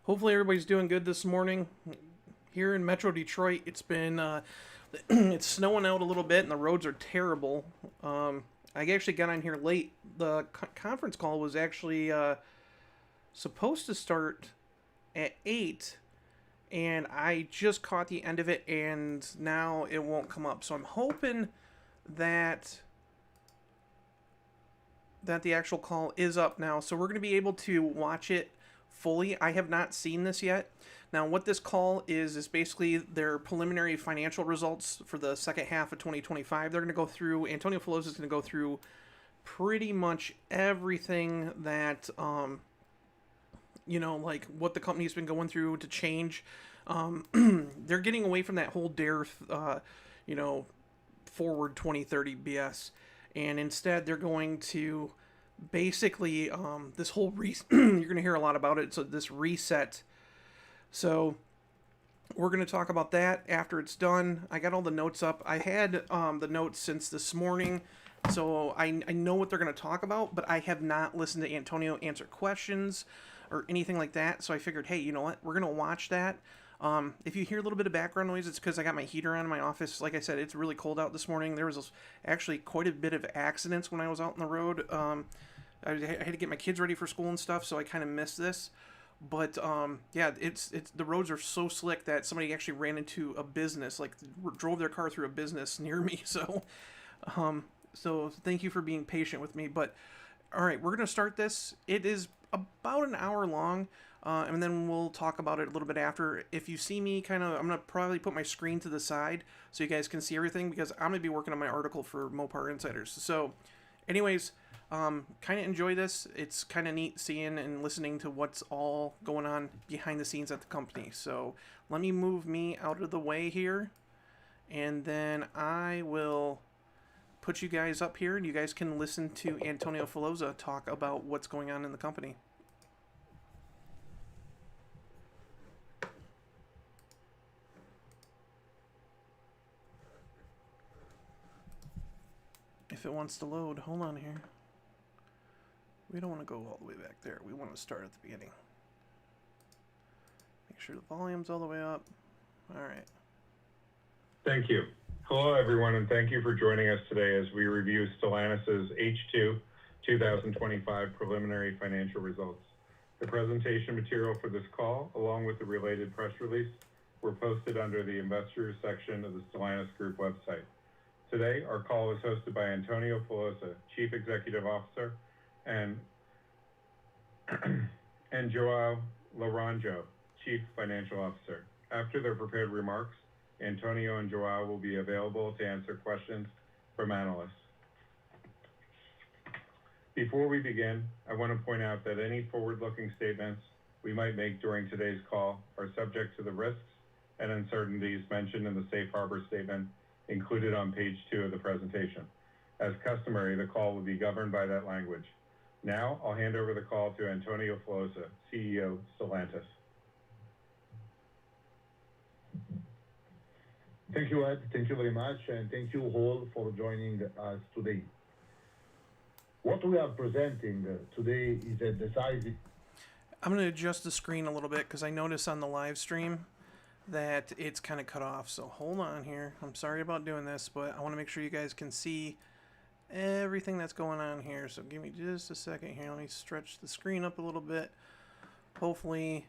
Hopefully everybody's doing good this morning. Here in Metro Detroit, it's been it's snowing out a little bit and the roads are terrible. I actually got on here late. The conference call was actually supposed to start at 8, and I just caught the end of it, and now it won't come up. So I'm hoping that the actual call is up now, so we're going to be able to watch it fully. I have not seen this yet. Now, what this call is basically their preliminary financial results for the second half of 2025. They're going to go through, Antonio Filosa is going to go through pretty much everything that, like what the company's been going through to change. They're getting away from that whole dare, forward 2030 BS. And instead, they're going to basically this whole you're going to hear a lot about it. So this reset. So we're going to talk about that after it's done. I got all the notes up. I had the notes since this morning, so I know what they're going to talk about, but I have not listened to Antonio answer questions or anything like that. So I figured, hey, you know what? We're going to watch that. If you hear a little bit of background noise, it's because I got my heater on in my office. Like I said, it's really cold out this morning. There was actually quite a bit of accidents when I was out on the road. I had to get my kids ready for school and stuff, so I kind of missed this. But yeah, it's the roads are so slick that somebody actually ran into a business, like drove their car through a business near me. So thank you for being patient with me. But all right, we're gonna start this. It is about an hour long. And then we'll talk about it a little bit after. If you see me I'm going to probably put my screen to the side so you guys can see everything, because I'm going to be working on my article for Mopar Insiders. So anyways, kind of enjoy this. It's kind of neat seeing and listening to what's all going on behind the scenes at the company. So let me move me out of the way here, and then I will put you guys up here, and you guys can listen to Antonio Filosa talk about what's going on in the company. If it wants to load, hold on here. We don't want to go all the way back there. We want to start at the beginning. Make sure the volume's all the way up. All right. Thank you. Hello, everyone, and thank you for joining us today as we review Stellantis' H2 2025 preliminary financial results. The presentation material for this call, along with the related press release, were posted under the Investors section of the Stellantis Group website. Today, our call is hosted by Antonio Filosa, Chief Executive Officer, and Joao Laranjo, Chief Financial Officer. After their prepared remarks, Antonio and Joao will be available to answer questions from analysts. Before we begin, I want to point out that any forward-looking statements we might make during today's call are subject to the risks and uncertainties mentioned in the Safe Harbor Statement included on page 2 of the presentation. As customary, the call will be governed by that language. Now, I'll hand over the call to Antonio Filosa, CEO, Stellantis. Thank you, Ed. Thank you very much, and thank you all for joining us today. What we are presenting today is a decisive... I'm going to adjust the screen a little bit because I notice on the live stream that it's kind of cut off. So hold on here. I'm sorry about doing this, but I want to make sure you guys can see everything that's going on here. So give me just a second here. Let me stretch the screen up a little bit. Hopefully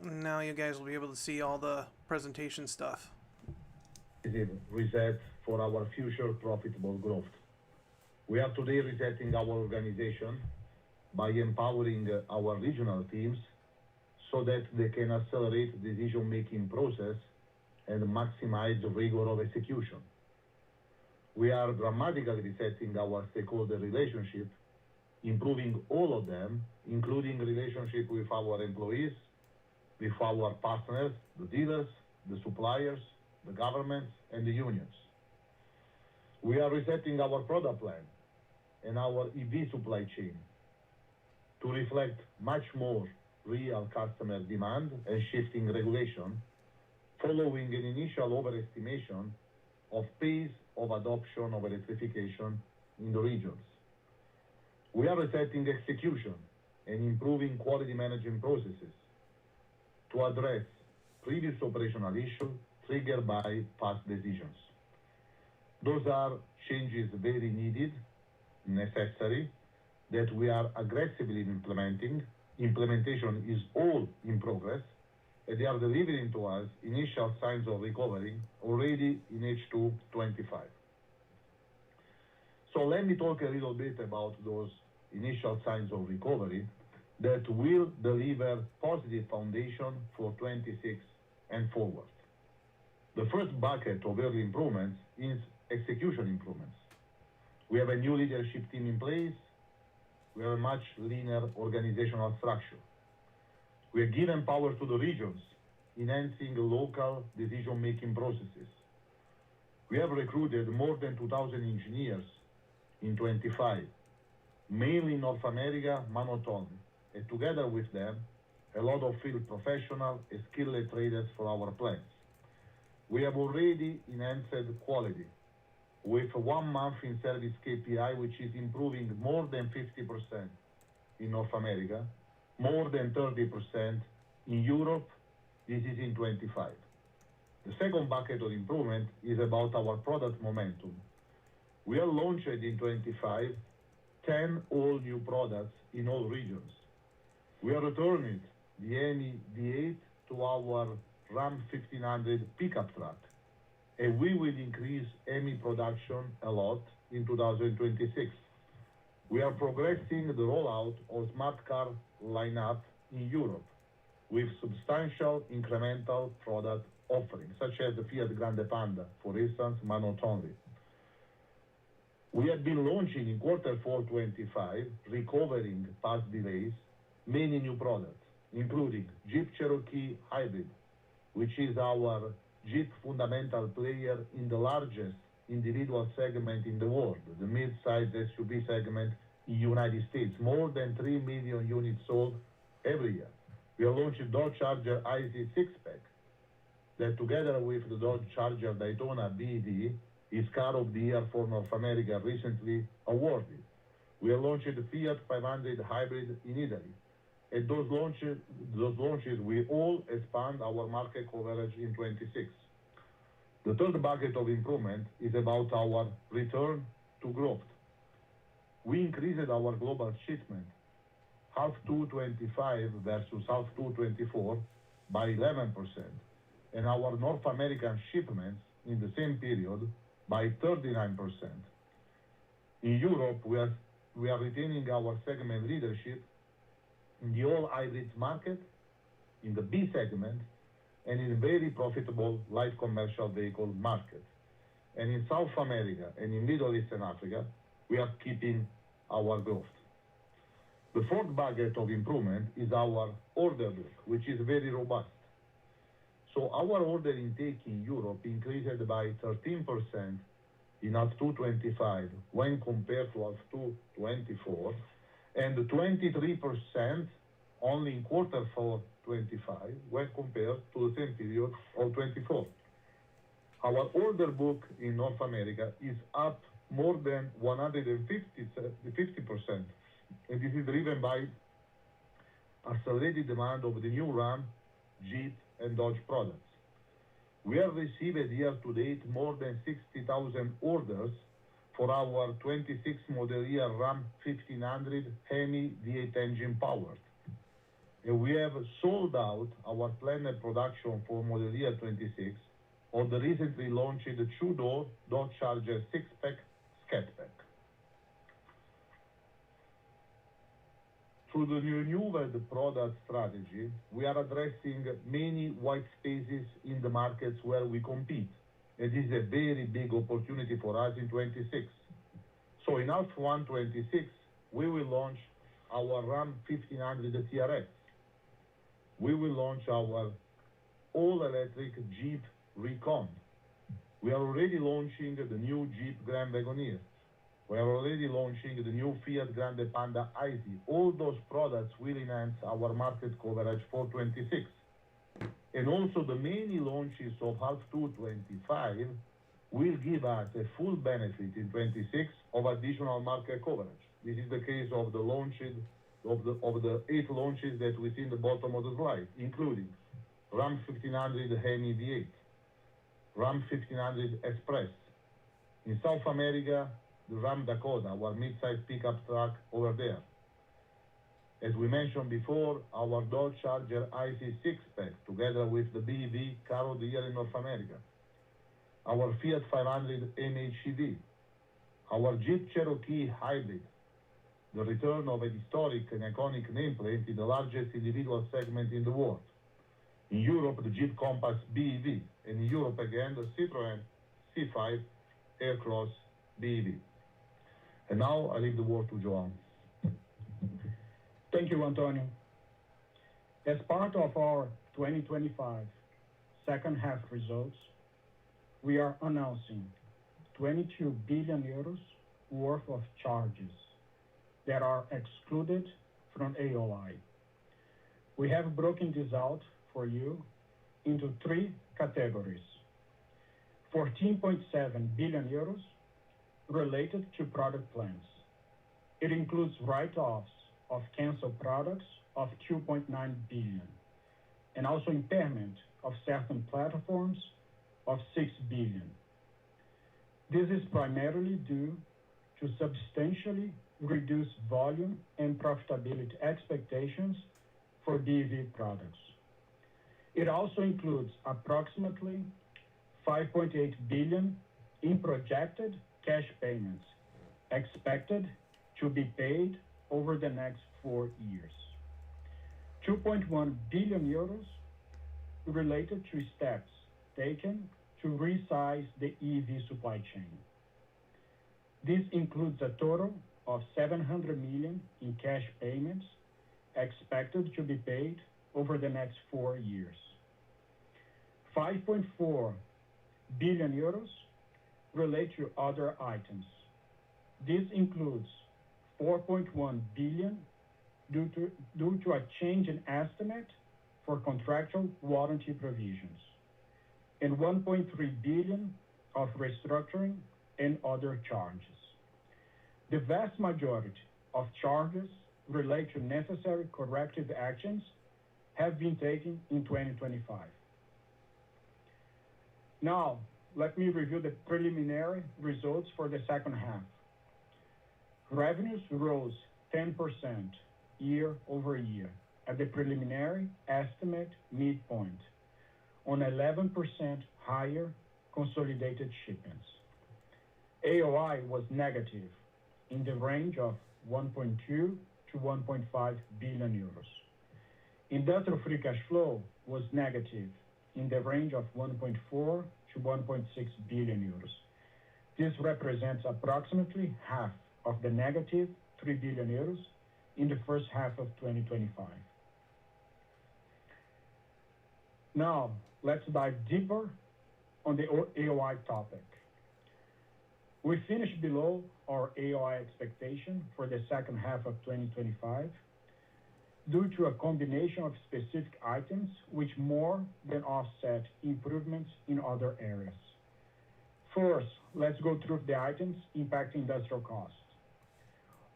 now you guys will be able to see all the presentation stuff. Reset for our future profitable growth. We are today resetting our organization by empowering our regional teams so that they can accelerate decision-making process and maximize the rigor of execution. We are dramatically resetting our stakeholder relationship, improving all of them, including relationship with our employees, with our partners, the dealers, the suppliers, the governments, and the unions. We are resetting our product plan and our EV supply chain to reflect much more real customer demand and shifting regulation, following an initial overestimation of pace of adoption of electrification in the regions. We are resetting execution and improving quality management processes to address previous operational issues triggered by past decisions. Those are changes very needed, necessary, that we are aggressively implementing. Implementation is all in progress, and they are delivering to us initial signs of recovery already in H2 25. So let me talk a little bit about those initial signs of recovery that will deliver positive foundation for 26 and forward. The first bucket of early improvements is execution improvements. We have a new leadership team in place. We have a much leaner organizational structure. We are giving power to the regions, enhancing local decision-making processes. We have recruited more than 2,000 engineers in 25, mainly in North America, monotone, and together with them, a lot of field professionals and skilled traders for our plants. We have already enhanced quality with a 1 month in service KPI, which is improving more than 50% in North America, more than 30% in Europe. This is in 25. The second bucket of improvement is about our product momentum. We have launched in 25 10 all new products in all regions. We are returning the Hemi V8 to our Ram 1500 pickup truck, and we will increase Hemi production a lot in 2026. We are progressing the rollout of smart car lineup in Europe with substantial incremental product offerings, such as the Fiat Grande Panda, for instance, monotone. We have been launching in Q4 25, recovering past delays, many new products, including Jeep Cherokee Hybrid, which is our Jeep fundamental player in the largest individual segment in the world, the mid-size SUV segment in the United States, more than 3 million units sold every year. We are launching Dodge Charger IZ 6-pack that together with the Dodge Charger Daytona BEV is Car of the Year for North America recently awarded. We are launching the Fiat 500 Hybrid in Italy. And those launches will all expand our market coverage in 26. The third bucket of improvement is about our return to growth. We increased our global shipment half 225 versus half 224 by 11%, and our North American shipments in the same period by 39%. In Europe, we are retaining our segment leadership in the all-hybrids market, in the B segment, and in a very profitable light commercial vehicle market. And in South America and in Middle East and Africa, we are keeping our growth. The fourth bucket of improvement is our order book, which is very robust. So our order intake in Europe increased by 13% in half 225 when compared to half 224, and 23% only in Q4 25 when compared to the same period of 24. Our order book in North America is up more than 150%, and this is driven by accelerated demand of the new Ram, Jeep, and Dodge products. We have received year-to-date more than 60,000 orders for our 26 model year Ram 1500 Hemi V8 engine powered. And we have sold out our planned production for model year 26 on the recently launched two-door Dodge Charger 6-pack Scat Pack. Through the renewed product strategy, we are addressing many white spaces in the markets where we compete. And this is a very big opportunity for us in 26. So in half 126, we will launch our Ram 1500 TRX. We will launch our all-electric Jeep Recon. We are already launching the new Jeep Grand Wagoneer. We are already launching the new Fiat Grande Panda IZ. All those products will enhance our market coverage for 26. And also the many launches of half 225 will give us a full benefit in 26 of additional market coverage. This is the case of the launches of the 8 launches that we see in the bottom of the slide, including Ram 1500 Hemi V8, Ram 1500 Express. In South America, the Ram Dakota, our mid-size pickup truck over there. As we mentioned before, our Dodge Charger IC 6-pack, together with the BEV car of the year in North America. Our Fiat 500 MHEV, our Jeep Cherokee Hybrid, the return of a historic and iconic nameplate in the largest individual segment in the world. In Europe, the Jeep Compass BEV, and in Europe again, the Citroën C5 Aircross BEV. And now I leave the word to João. Thank you, Antonio. As part of our 2025 second half results, we are announcing 22 billion euros worth of charges that are excluded from AOI. We have broken this out for you into three categories. 14.7 billion euros related to product plans. It includes write-offs of canceled products of 2.9 billion, and also impairment of certain platforms of 6 billion. This is primarily due to substantially reduced volume and profitability expectations for BEV products. It also includes approximately 5.8 billion in projected cash payments expected to be paid over the next 4 years. 2.1 billion euros related to steps taken to resize the EV supply chain. This includes a total of 700 million in cash payments expected to be paid over the next 4 years. 5.4 billion euros relate to other items. This includes 4.1 billion due to a change in estimate for contractual warranty provisions, and 1.3 billion of restructuring and other charges. The vast majority of charges relate to necessary corrective actions have been taken in 2025. Now, let me review the preliminary results for the second half. Revenues rose 10% year over year at the preliminary estimate midpoint on 11% higher consolidated shipments. AOI was negative in the range of 1.2 to 1.5 billion euros. Industrial free cash flow was negative in the range of 1.4 to 1.6 billion euros. This represents approximately half of the negative 3 billion euros in the first half of 2025. Now, let's dive deeper on the AOI topic. We finished below our AOI expectation for the second half of 2025 due to a combination of specific items which more than offset improvements in other areas. First, let's go through the items impacting industrial costs.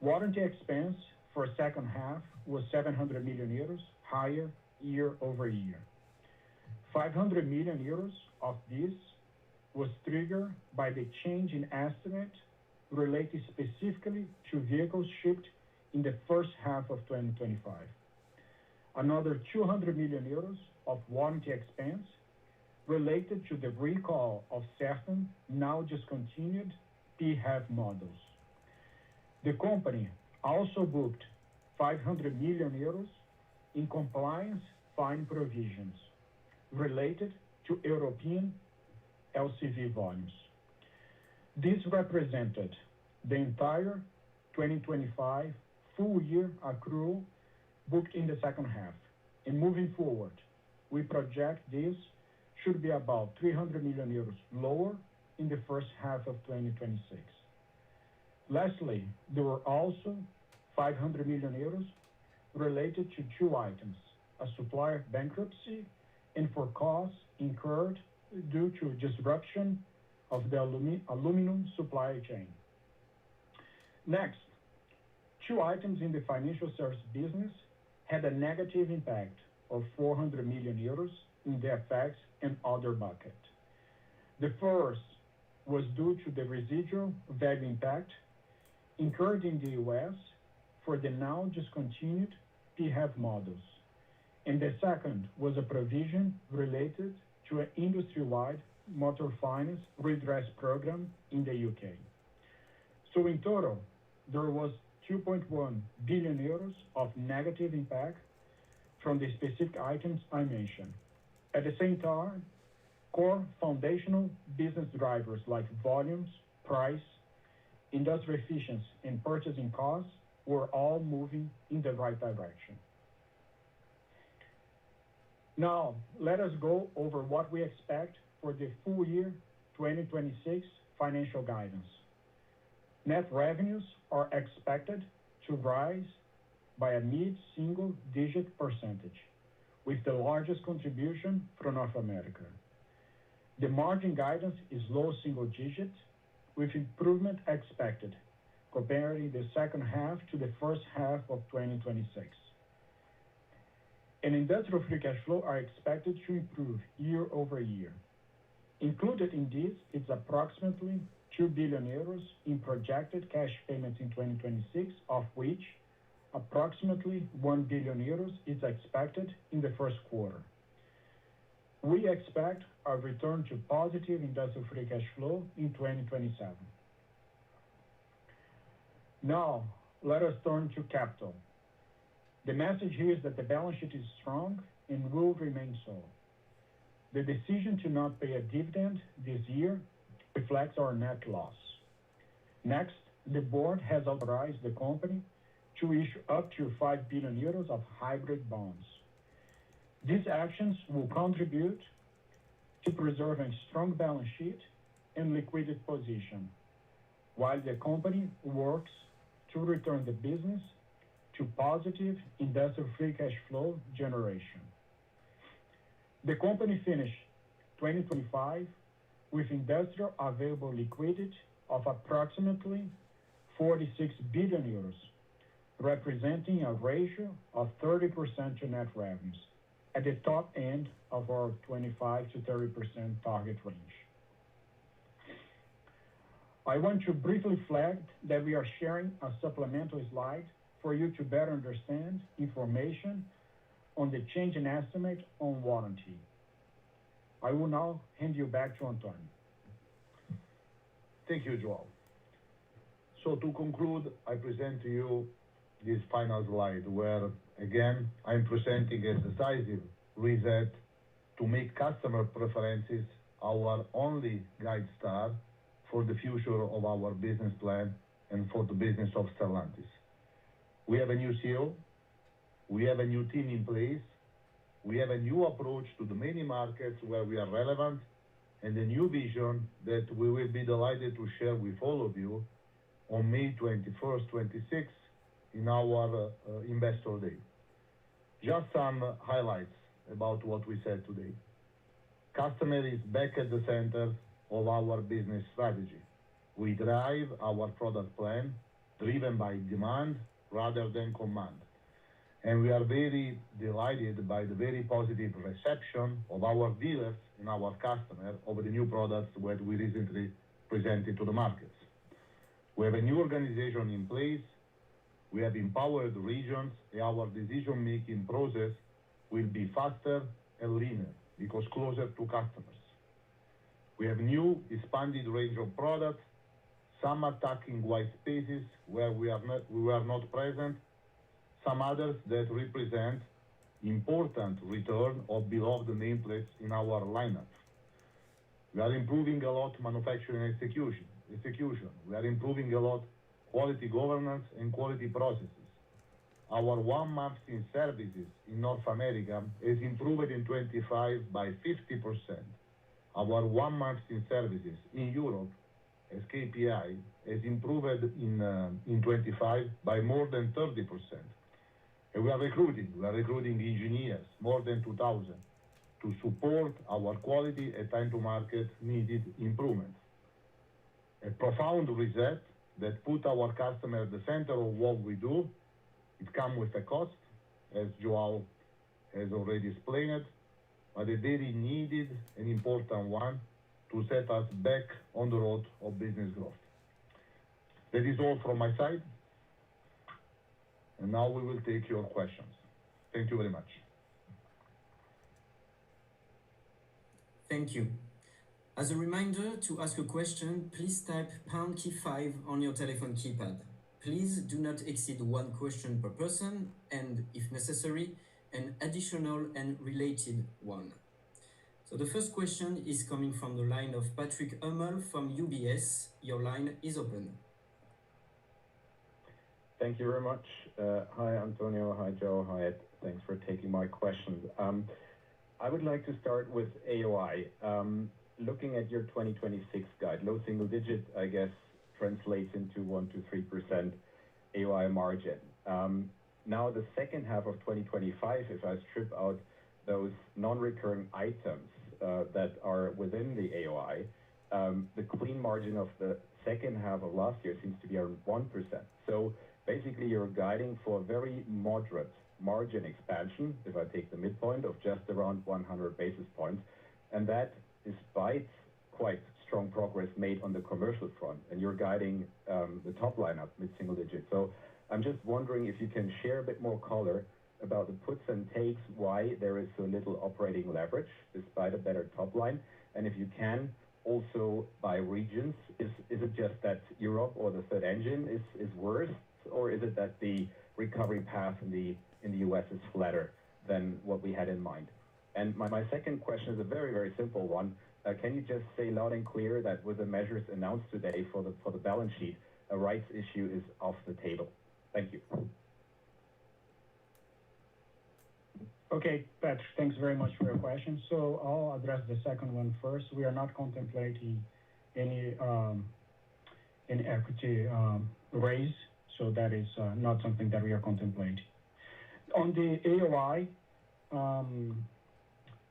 Warranty expense for second half was 700 million euros higher year over year. 500 million euros of this was triggered by the change in estimate related specifically to vehicles shipped in the first half of 2025. Another 200 million euros of warranty expense related to the recall of certain now discontinued PHEV models. The company also booked 500 million euros in compliance fine provisions related to European LCV volumes. This represented the entire 2025 full year accrual booked in the second half. And moving forward, we project this should be about 300 million euros lower in the first half of 2026. Lastly, there were also 500 million euros related to two items, a supplier bankruptcy and for costs incurred due to disruption of the aluminum supply chain. Next, two items in the financial service business had a negative impact of 400 million euros in the FX and other bucket. The first was due to the residual value impact incurred in the US for the now discontinued PHEV models. And the second was a provision related to an industry-wide motor finance redress program in the UK. So in total, there was 2.1 billion euros of negative impact from the specific items I mentioned. At the same time, core foundational business drivers like volumes, price, industrial efficiency, and purchasing costs were all moving in the right direction. Now, let us go over what we expect for the full year 2026 financial guidance. Net revenues are expected to rise by a mid-single digit percentage, with the largest contribution from North America. The margin guidance is low single digit, with improvement expected, comparing the second half to the first half of 2026. And industrial free cash flow are expected to improve year over year. Included in this is approximately 2 billion euros in projected cash payments in 2026, of which approximately 1 billion euros is expected in the first quarter. We expect a return to positive industrial free cash flow in 2027. Now, let us turn to capital. The message here is that the balance sheet is strong and will remain so. The decision to not pay a dividend this year reflects our net loss. Next, the board has authorized the company to issue up to 5 billion euros of hybrid bonds. These actions will contribute to preserving strong balance sheet and liquidity position, while the company works to return the business to positive industrial free cash flow generation. The company finished 2025 with industrial available liquidity of approximately 46 billion euros, representing a ratio of 30% to net revenues, at the top end of our 25 to 30% target range. I want to briefly flag that we are sharing a supplemental slide for you to better understand information on the change in estimate on warranty. I will now hand you back to Antonio. Thank you, Joao. So to conclude, I present to you this final slide where, again, I'm presenting a decisive reset to make customer preferences our only guide star for the future of our business plan and for the business of Stellantis. We have a new CEO, we have a new team in place, we have a new approach to the many markets where we are relevant, and a new vision that we will be delighted to share with all of you on May 21st, 26th in our Investor Day. Just some highlights about what we said today. Customer is back at the center of our business strategy. We drive our product plan driven by demand rather than command. And we are very delighted by the very positive reception of our dealers and our customers over the new products that we recently presented to the markets. We have a new organization in place. We have empowered regions, and our decision-making process will be faster and leaner because closer to customers. We have new expanded range of products, some attacking white spaces where we were not present, some others that represent important return of beloved nameplates in our lineup. We are improving a lot manufacturing execution. We are improving a lot quality governance and quality processes. Our 1 month in services in North America is improved in 25 by 50%. Our 1 month in services in Europe as KPI is improved in 25 by more than 30%. And we are recruiting engineers, more than 2,000, to support our quality and time to market needed improvements. A profound reset that put our customer at the center of what we do. It comes with a cost, as Joao has already explained, but a very needed and important one to set us back on the road of business growth. That is all from my side. And now we will take your questions. Thank you very much. Thank you. As a reminder, to ask a question, please type pound key 5 on your telephone keypad. Please do not exceed one question per person, and if necessary, an additional and related one. So the first question is coming from the line of Patrick Hummel from UBS. Your line is open. Thank you very much. Hi, Antonio. Hi, Joe. Hi, Ed. Thanks for taking my questions. I would like to start with AOI. Looking at your 2026 guide, low single digit, I guess, translates into 1 to 3% AOI margin. Now, the second half of 2025, if I strip out those non-recurring items that are within the AOI, the clean margin of the second half of last year seems to be around 1%. So basically, you're guiding for a very moderate margin expansion, if I take the midpoint of just around 100 basis points, and that despite quite strong progress made on the commercial front, and you're guiding the top line up mid-single digit. So I'm just wondering if you can share a bit more color about the puts and takes, why there is so little operating leverage despite a better top line, and if you can, also by regions, is it just that Europe or the third engine is worse, or is it that the recovery path in the US is flatter than what we had in mind? And my second question is a very, very simple one. Can you just say loud and clear that with the measures announced today for the balance sheet, a rights issue is off the table? Thank you. Okay, Patrick, thanks very much for your question. So I'll address the second one first. We are not contemplating any equity raise, so that is not something that we are contemplating. On the AOI,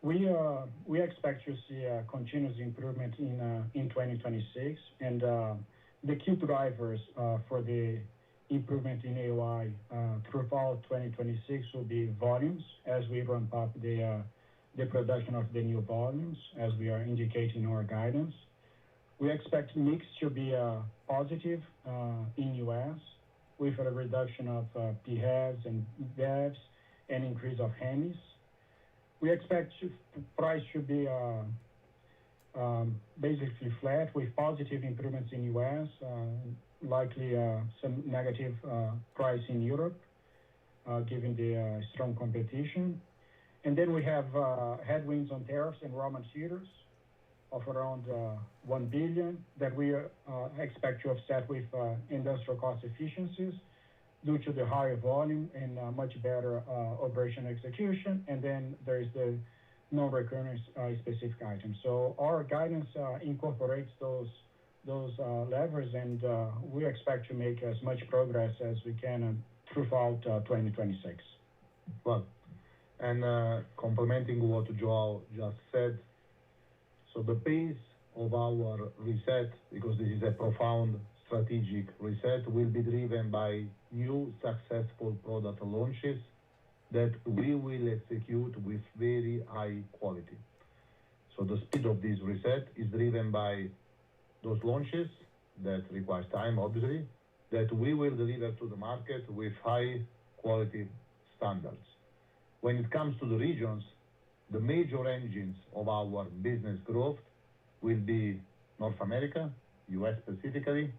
we expect to see a continuous improvement in 2026, and the key drivers for the improvement in AOI throughout 2026 will be volumes as we ramp up the production of the new volumes, as we are indicating our guidance. We expect mix to be positive in US with a reduction of PHEVs and BEVs and increase of HEMIs. We expect price to be basically flat with positive improvements in US, likely some negative price in Europe, given the strong competition. And then we have headwinds on tariffs and raw materials of around 1 billion that we expect to offset with industrial cost efficiencies due to the higher volume and much better operational execution. And then there is the non-recurring specific items. So our guidance incorporates those levers, and we expect to make as much progress as we can throughout 2026. Well, and complementing what Joao just said, so the pace of our reset, because this is a profound strategic reset, will be driven by new successful product launches that we will execute with very high quality. So the speed of this reset is driven by those launches that requires time, obviously, that we will deliver to the market with high quality standards. When it comes to the regions, the major engines of our business growth will be North America, US specifically,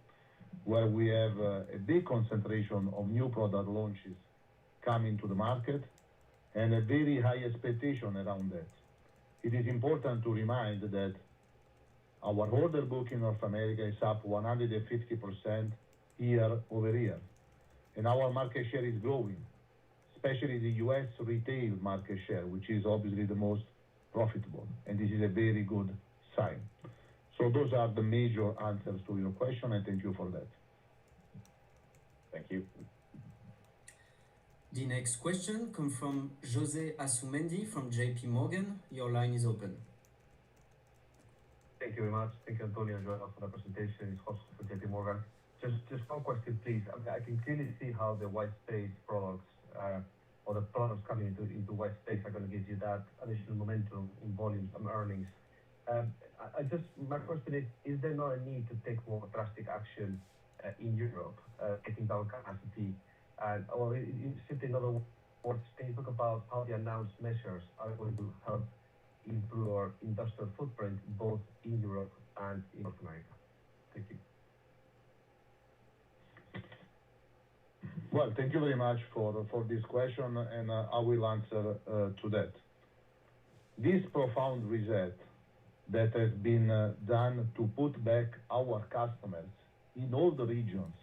where we have a big concentration of new product launches coming to the market and a very high expectation around that. It is important to remind that our order book in North America is up 150% year over year, and our market share is growing, especially the US retail market share, which is obviously the most profitable, and this is a very good sign. So those are the major answers to your question, and thank you for that. Thank you. The next question comes from Jose Asumendi from JP Morgan. Your line is open. Thank you very much. Thank you, Antonio and Joao, for the presentation. It's Jose for JP Morgan. Just one question, please. I can clearly see how the white space products or the products coming into white space are going to give you that additional momentum in volumes and earnings. My question is there not a need to take more drastic action in Europe, taking down capacity? Or simply in other words, can you talk about how the announced measures are going to help improve our industrial footprint both in Europe and in North America? Thank you. Well, thank you very much for this question, and I will answer to that. This profound reset that has been done to put back our customers in all the regions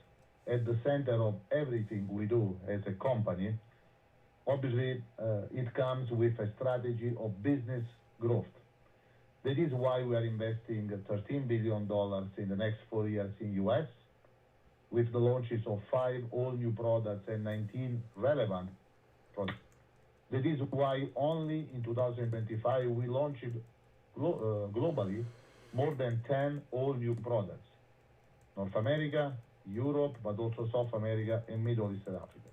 at the center of everything we do as a company, obviously it comes with a strategy of business growth. That is why we are investing $13 billion in the next 4 years in US, with the launches of 5 all-new products and 19 relevant products. That is why only in 2025 we launched globally more than 10 all-new products. North America, Europe, but also South America and Middle East and Africa.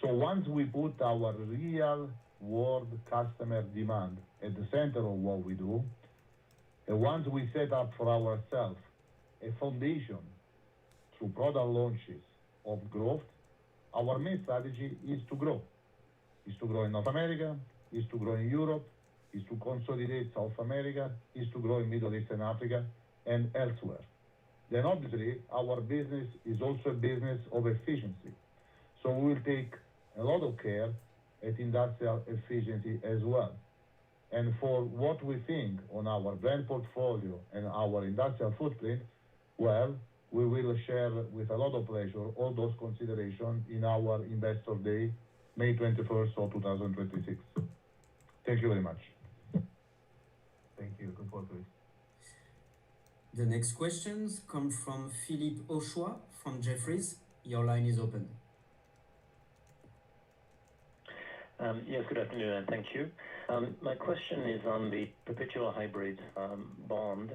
So once we put our real world customer demand at the center of what we do, and once we set up for ourselves a foundation through product launches of growth, our main strategy is to grow. Is to grow in North America, is to grow in Europe, is to consolidate South America, is to grow in Middle East and Africa and elsewhere. Then obviously our business is also a business of efficiency. So we will take a lot of care at industrial efficiency as well. And for what we think on our brand portfolio and our industrial footprint, well, we will share with a lot of pleasure all those considerations in our Investor Day, May 21st of 2026. Thank you very much. Thank you. Looking forward to it. The next questions come from Philippe Auchois from Jefferies. Your line is open. Yes, good afternoon, and thank you. My question is on the perpetual hybrid bond.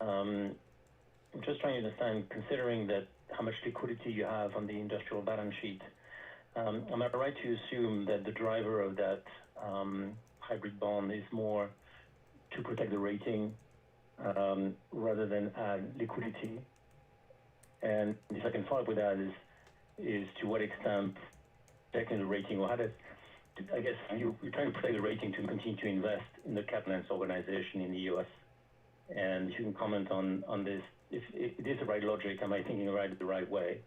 I'm just trying to understand, considering that how much liquidity you have on the industrial balance sheet, am I right to assume that the driver of that hybrid bond is more to protect the rating rather than add liquidity? And if I can follow up with that is to what extent protecting the rating, or how does, I guess you're trying to protect the rating to continue to invest in the Catalent organization in the US. And if you can comment on this, if it is the right logic, am I thinking about it the right way?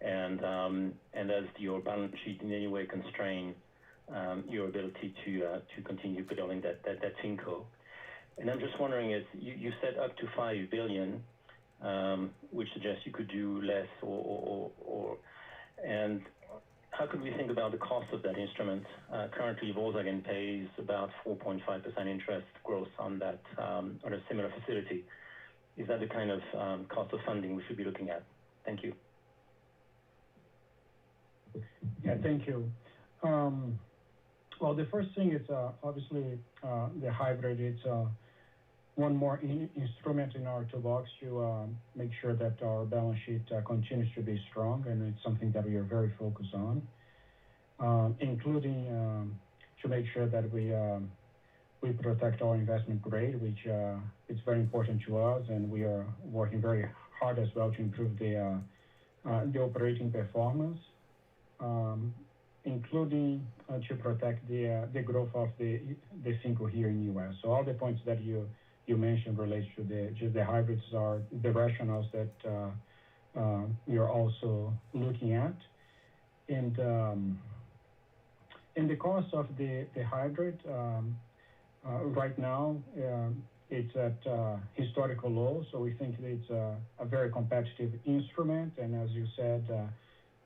And does your balance sheet in any way constrain your ability to continue building that Finco? And I'm just wondering, is you said up to $5 billion, which suggests you could do less, and how could we think about the cost of that instrument? Currently, Volkswagen pays about 4.5% interest gross on that on a similar facility. Is that the kind of cost of funding we should be looking at? Thank you. Yeah, thank you. Well, the first thing is obviously the hybrid. It's one more instrument in our toolbox to make sure that our balance sheet continues to be strong, and it's something that we are very focused on, including to make sure that we protect our investment grade, which is very important to us, and we are working very hard as well to improve the operating performance, including to protect the growth of the Finco here in the US. So all the points that you mentioned relates to the hybrids are the rationales that we are also looking at. And the cost of the hybrid right now it's at historical lows, so we think it's a very competitive instrument. And as you said,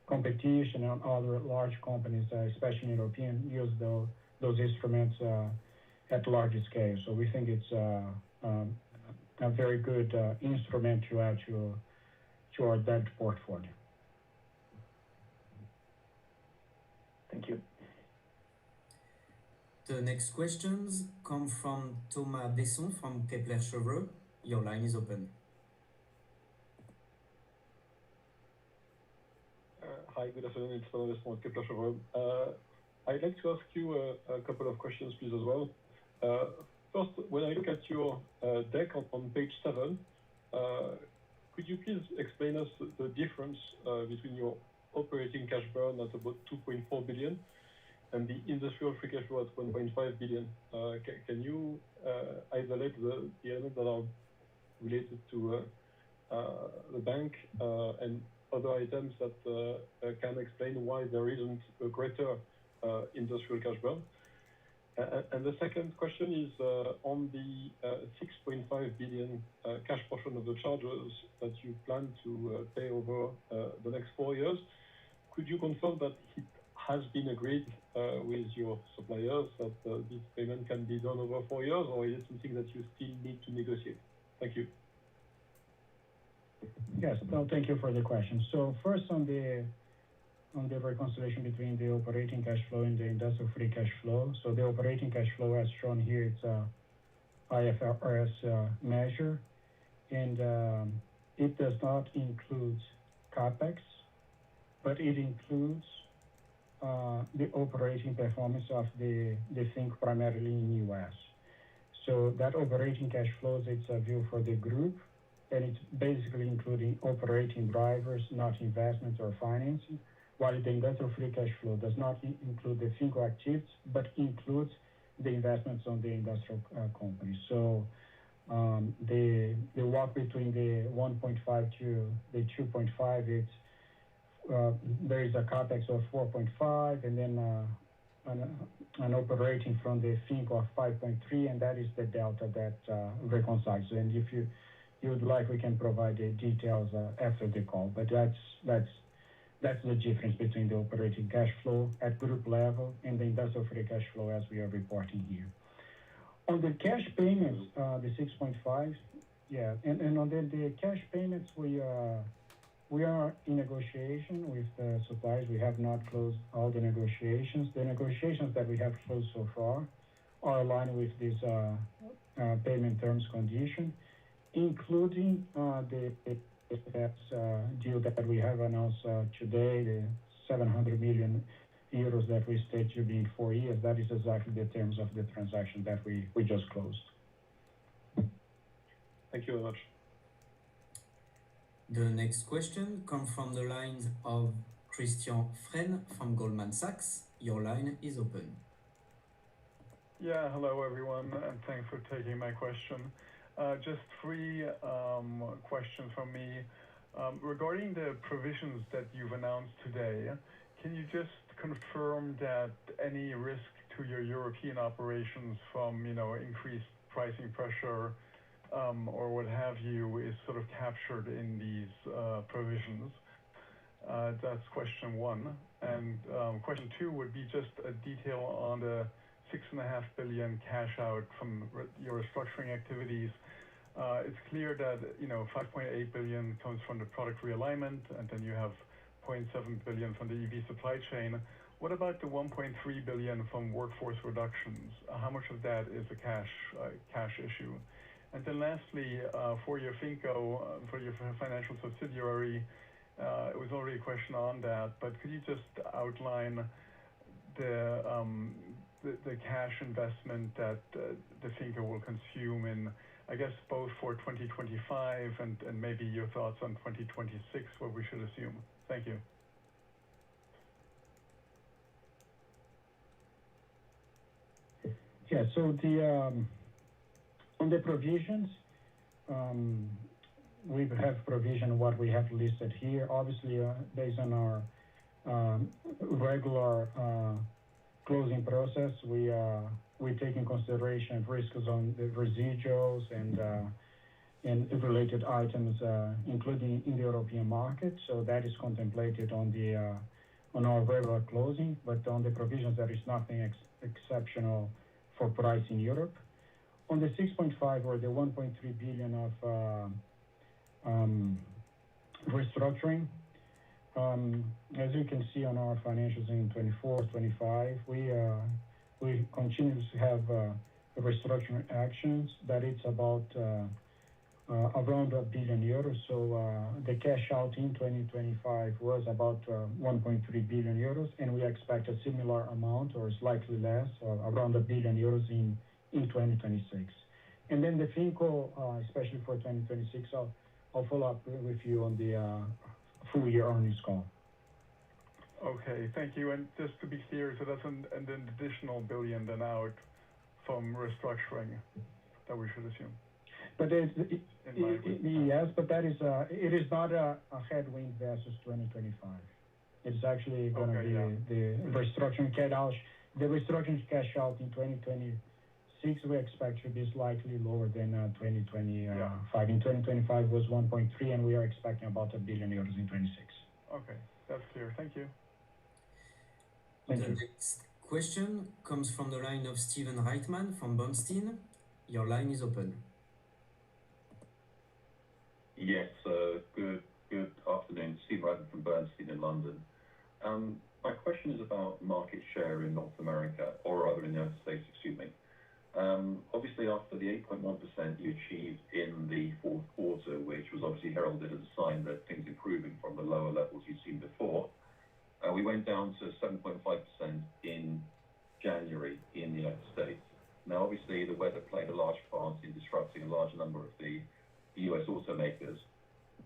competition and other large companies, especially European, use those instruments at larger scale. So we think it's a very good instrument to add to our debt portfolio. Thank you. The next questions come from Thomas Besson from Kepler Cheuvreux. Your line is open. Hi, good afternoon. It's Thomas Besson, Kepler Cheuvreux. I'd like to ask you a couple of questions, please, as well. First, when I look at your deck on page 7, could you please explain us the difference between your operating cash burn at about 2.4 billion and the industrial free cash flow at 1.5 billion? Can you isolate the elements that are related to the bank and other items that can explain why there isn't a greater industrial cash burn? And the second question is on the 6.5 billion cash portion of the charges that you plan to pay over the next 4 years. Could you confirm that it has been agreed with your suppliers that this payment can be done over 4 years, or is it something that you still need to negotiate? Thank you. Yes, no, thank you for the question. So first on the reconciliation between the operating cash flow and the industrial free cash flow. So the operating cash flow, as shown here, it's a IFRS measure, and it does not include capex, but it includes the operating performance of the think primarily in US. So that operating cash flows, it's a view for the group, and it's basically including operating drivers, not investments or financing, while the industrial free cash flow does not include the FinCo activities, but includes the investments on the industrial companies. So the walk between the 1.5 to the 2.5, it's there is a capex of 4.5, and then an operating from the FinCo of 5.3, and that is the delta that reconciles. And if you would like, we can provide the details after the call. But that's the difference between the operating cash flow at group level and the industrial free cash flow as we are reporting here. On the cash payments, the 6.5, yeah, and on the cash payments, we are in negotiation with the suppliers. We have not closed all the negotiations. The negotiations that we have closed so far are aligned with this payment terms condition, including the deal that we have announced today, the 700 million euros that we state to be in 4 years. That is exactly the terms of the transaction that we just closed. Thank you very much. The next question comes from the line of Christian Fren from Goldman Sachs. Your line is open. Yeah, hello everyone, and thanks for taking my question. Just 3 questions from me. Regarding the provisions that you've announced today, can you just confirm that any risk to your European operations from, increased pricing pressure or what have you is sort of captured in these provisions? That's question 1. And question 2 would be just a detail on the 6.5 billion cash out from your restructuring activities. It's clear that 5.8 billion comes from the product realignment, and then you have 0.7 billion from the EV supply chain. What about the 1.3 billion from workforce reductions? How much of that is a cash issue? And then lastly, for your FinCo, for your financial subsidiary, it was already a question on that, but could you just outline the cash investment that the FinCo will consume in, I guess, both for 2025 and maybe your thoughts on 2026, what we should assume? Thank you. Yeah, so on the provisions, we have provision what we have listed here. Obviously, based on our regular closing process, we take in consideration risks on the residuals and related items, including in the European market. So that is contemplated on our regular closing, but on the provisions, there is nothing exceptional for price in Europe. On the 6.5 or the 1.3 billion of restructuring, as you can see on our financials in 24, 25, we continue to have restructuring actions that it's about around €1 billion. So the cash out in 2025 was about €1.3 billion, and we expect a similar amount or slightly less, around €1 billion in 2026. And then the FinCo, especially for 2026, I'll follow up with you on the full year earnings call. Okay, thank you. And just to be clear, so that's an additional $1 billion then out from restructuring that we should assume? But yes, but that is it is not a headwind versus 2025. It's actually going to be the restructuring cash out. The restructuring cash out in 2026 we expect to be slightly lower than 2025. In 2025 was 1.3, and we are expecting about €1 billion in 26. Okay, that's clear. Thank you. Thank you. Next question comes from the line of Steven Reitman from Bernstein. Your line is open. Yes, good afternoon. Steve Reitman from Bernstein in London. My question is about market share in North America, or rather in the United States, excuse me. Obviously, after the 8.1% you achieved in the fourth quarter, which was obviously heralded as a sign that things improving from the lower levels you'd seen before, we went down to 7.5% in January in the United States. Now, obviously, the weather played a large part in disrupting a large number of the US automakers.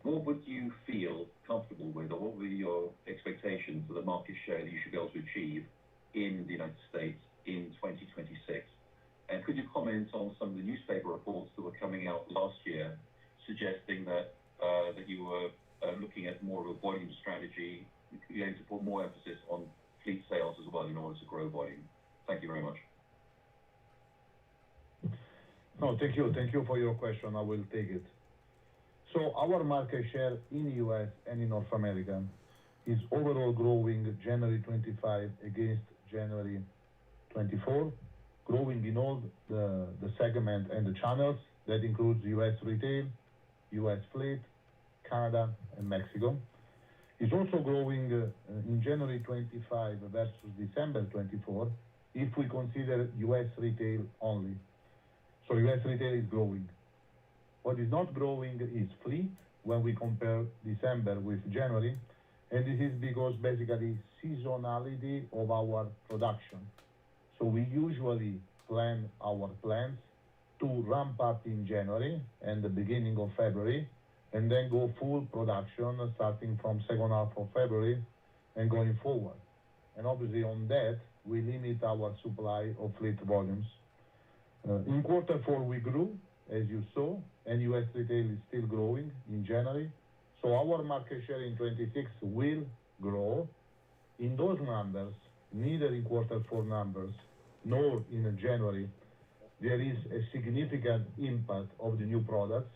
What would you feel comfortable with, or what were your expectations for the market share that you should be able to achieve in the United States in 2026? And could you comment on some of the newspaper reports that were coming out last year suggesting that you were looking at more of a volume strategy, going to put more emphasis on fleet sales as well in order to grow volume? Thank you very much. No, thank you. Thank you for your question. I will take it. So our market share in the US and in North America is overall growing January 25 against January 24, growing in all the segment and the channels. That includes US retail, US fleet, Canada, and Mexico. It's also growing in January 25 versus December 24 if we consider US retail only. So US retail is growing. What is not growing is fleet when we compare December with January, and this is because basically seasonality of our production. So we usually plan our plans to ramp up in January and the beginning of February, and then go full production starting from second half of February and going forward. And obviously on that, we limit our supply of fleet volumes. In quarter four, we grew, as you saw, and US retail is still growing in January. So our market share in 26 will grow. In those numbers, neither in quarter four numbers nor in January, there is a significant impact of the new products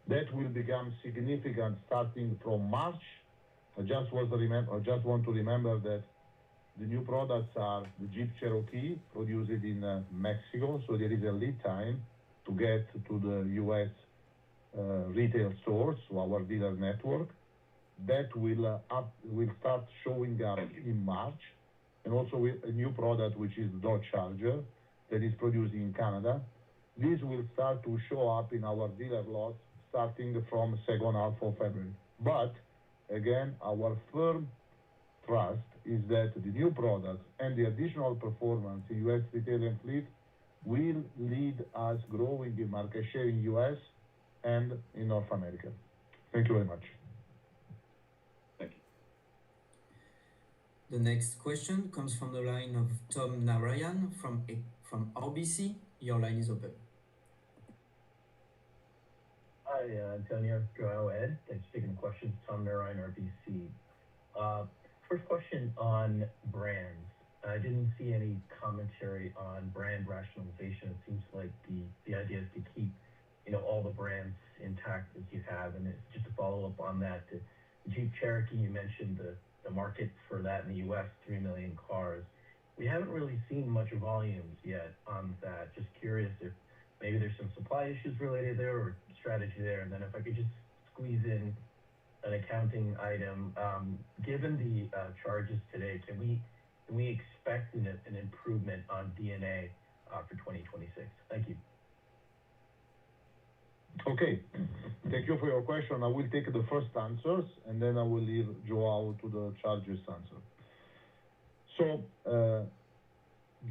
that will become significant starting from March. I just want to remember that the new products are the Jeep Cherokee produced in Mexico, so there is a lead time to get to the US retail stores, so our dealer network. That will start showing up in March, and also with a new product which is Dodge Charger that is produced in Canada. This will start to show up in our dealer lots starting from second half of February. But again, our firm trust is that the new products and the additional performance in US retail and fleet will lead us growing the market share in US and in North America. Thank you very much. Thank you. The next question comes from the line of Tom Narayan from RBC. Your line is open. Hi, Antonio, Joao, Ed. Thanks for taking the questions. Tom Narayan, RBC. First question on brands. I didn't see any commentary on brand rationalization. It seems like the idea is to keep, all the brands intact as you have. And it's just to follow up on that, the Jeep Cherokee, you mentioned the market for that in the US, 3 million cars. We haven't really seen much volumes yet on that. Just curious if maybe there's some supply issues related there or strategy there. And then if I could just squeeze in an accounting item, given the charges today, can we expect an improvement on D&A for 2026? Thank you. Okay. Thank you for your question. I will take the first answers, and then I will leave Joao to the charges answer. So,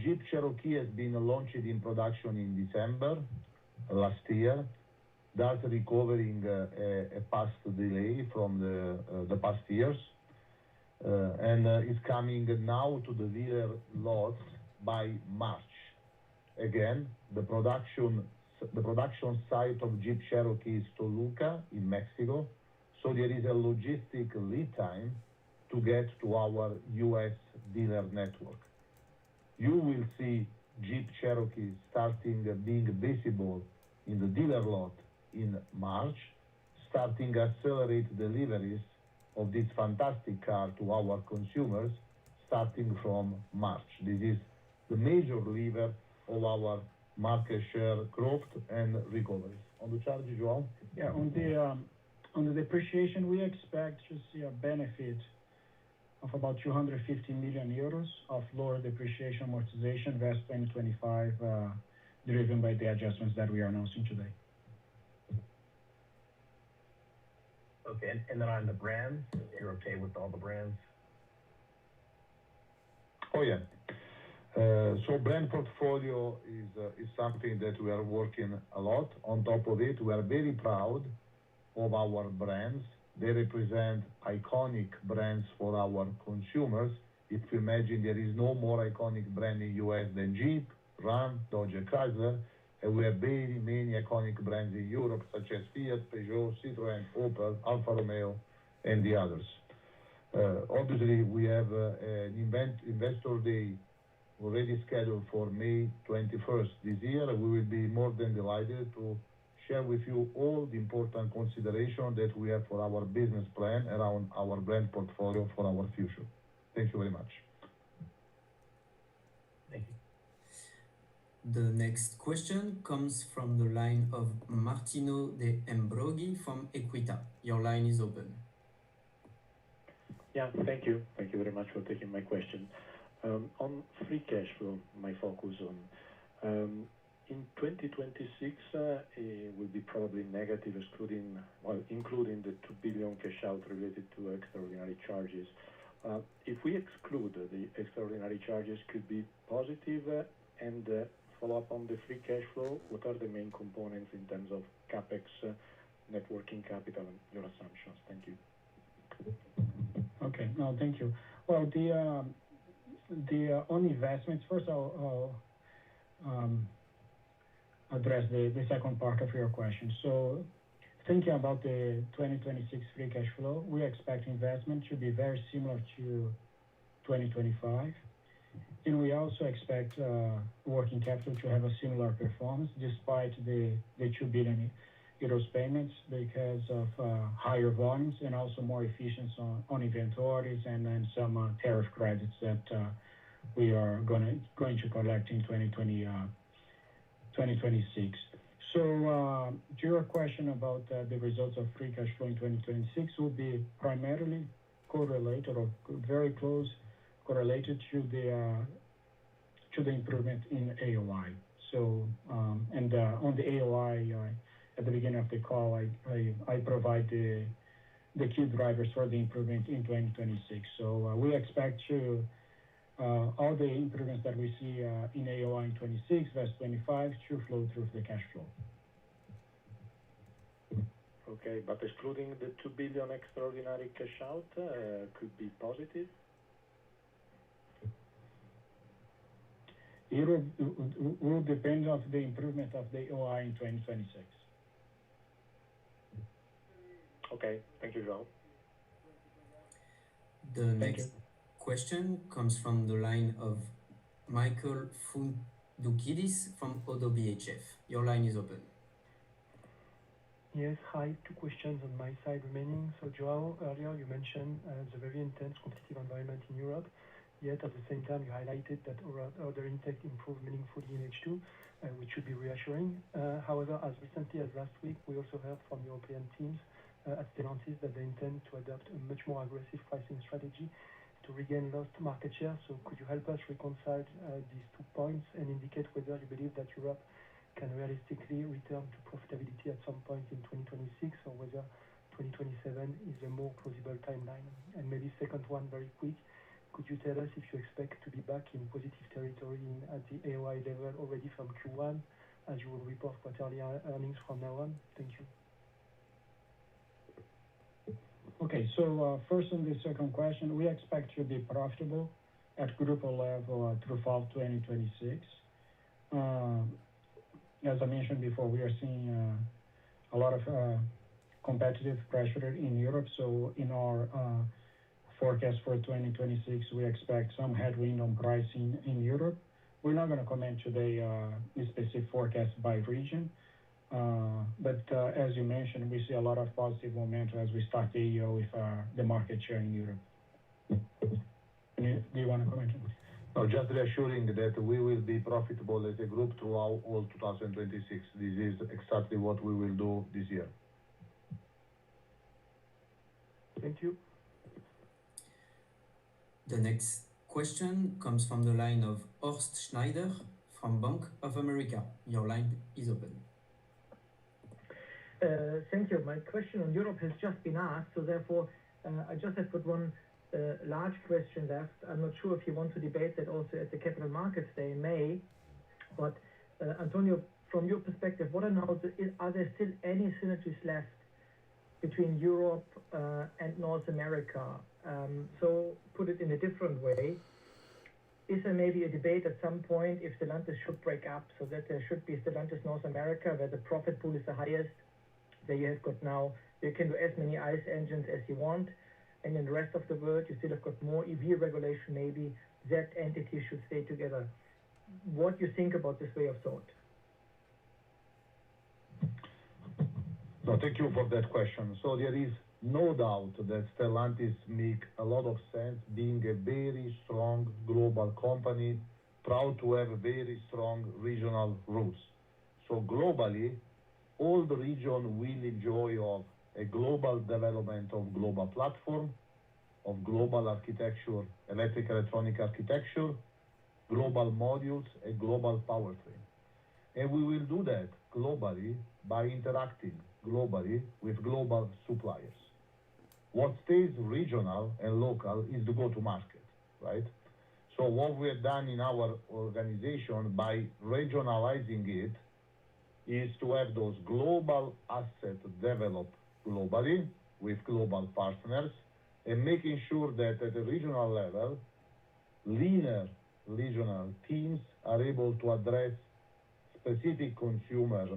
Jeep Cherokee has been launched in production in December last year, thus recovering a past delay from the past years, and is coming now to the dealer lots by March. Again, the production site of Jeep Cherokee is Toluca in Mexico, so there is a logistic lead time to get to our U.S. dealer network. You will see Jeep Cherokee starting being visible in the dealer lot in March, starting accelerate deliveries of this fantastic car to our consumers starting from March. This is the major lever of our market share growth and recovery. On the charges, Joao? Yeah, on the depreciation, we expect to see a benefit of about 250 million euros of lower depreciation amortization versus 2025, driven by the adjustments that we are announcing today. Okay, and then on the brands, you're okay with all the brands? Oh, yeah. So brand portfolio is something that we are working a lot. On top of it, we are very proud of our brands. They represent iconic brands for our consumers. If you imagine, there is no more iconic brand in US than Jeep, Ram, Dodge, and Chrysler, and we have very many iconic brands in Europe, such as Fiat, Peugeot, Citroën, Opel, Alfa Romeo, and the others. Obviously, we have an investor day already scheduled for May 21st this year. We will be more than delighted to share with you all the important consideration that we have for our business plan around our brand portfolio for our future. Thank you very much. Thank you. The next question comes from the line of Martino De Ambroggi from Equita. Your line is open. Yeah, thank you. Thank you very much for taking my question. On free cash flow, my focus on. In 2026, it will be probably negative, including the 2 billion cash out related to extraordinary charges. If we exclude the extraordinary charges, could be positive, and follow up on the free cash flow, what are the main components in terms of CapEx, net working capital, and your assumptions? Thank you. Okay, no, thank you. Well, the on investments, first I'll address the second part of your question. So thinking about the 2026 free cash flow, we expect investment to be very similar to 2025. And we also expect working capital to have a similar performance despite the 2 billion euros payments because of higher volumes and also more efficiency on inventories and then some tariff credits that we are going to collect in 2026. So to your question about the results of free cash flow in 2026 will be primarily correlated or very close correlated to the improvement in AOI. So and on the AOI, at the beginning of the call, I provide the key drivers for the improvement in 2026. So we expect to all the improvements that we see in AOI in 26 versus 25 to flow through the cash flow. Okay, but excluding the 2 billion extraordinary cash out, could be positive? It will depend on the improvement of the AOI in 2026. Okay, thank you, Joao. The next question comes from the line of Michael Foundoukidis from ODDO BHF. Your line is open. Yes, hi. Two questions on my side remaining. So, Joao, earlier you mentioned the very intense competitive environment in Europe, yet at the same time you highlighted that order intake improved meaningfully in H2, which should be reassuring. However, as recently as last week, we also heard from European teams at Stellantis that they intend to adopt a much more aggressive pricing strategy to regain lost market share. So could you help us reconcile these 2 points and indicate whether you believe that Europe can realistically return to profitability at some point in 2026, or whether 2027 is a more plausible timeline? And maybe second one, very quick, could you tell us if you expect to be back in positive territory at the AOI level already from Q1, as you will report quarterly earnings from now on? Thank you. Okay, so first on the second question, we expect to be profitable at group level throughout 2026. As I mentioned before, we are seeing a lot of competitive pressure in Europe. So in our forecast for 2026, we expect some headwind on pricing in Europe. We're not going to comment today a specific forecast by region. But as you mentioned, we see a lot of positive momentum as we start the year with the market share in Europe. Do you want to comment on this? No, just reassuring that we will be profitable as a group throughout all 2026. This is exactly what we will do this year. Thank you. The next question comes from the line of Horst Schneider from Bank of America. Your line is open. Thank you. My question on Europe has just been asked, so therefore I just have put one large question left. I'm not sure if you want to debate that also at the Capital Markets Day in May, but Antonio, from your perspective, what are there still any synergies left between Europe and North America? So put it in a different way, is there maybe a debate at some point if Stellantis should break up so that there should be Stellantis North America where the profit pool is the highest, that you have got now, you can do as many ICE engines as you want, and in the rest of the world you still have got more EV regulation, maybe that entity should stay together. What do you think about this way of thought? No, thank you for that question. So there is no doubt that Stellantis make a lot of sense being a very strong global company, proud to have a very strong regional roots. So globally, all the region will enjoy of a global development of global platform, of global architecture, electric electronic architecture, global modules, a global powertrain. And we will do that globally by interacting globally with global suppliers. What stays regional and local is the go-to-market, right? So what we have done in our organization by regionalizing it is to have those global assets developed globally with global partners and making sure that at the regional level, leaner regional teams are able to address specific consumer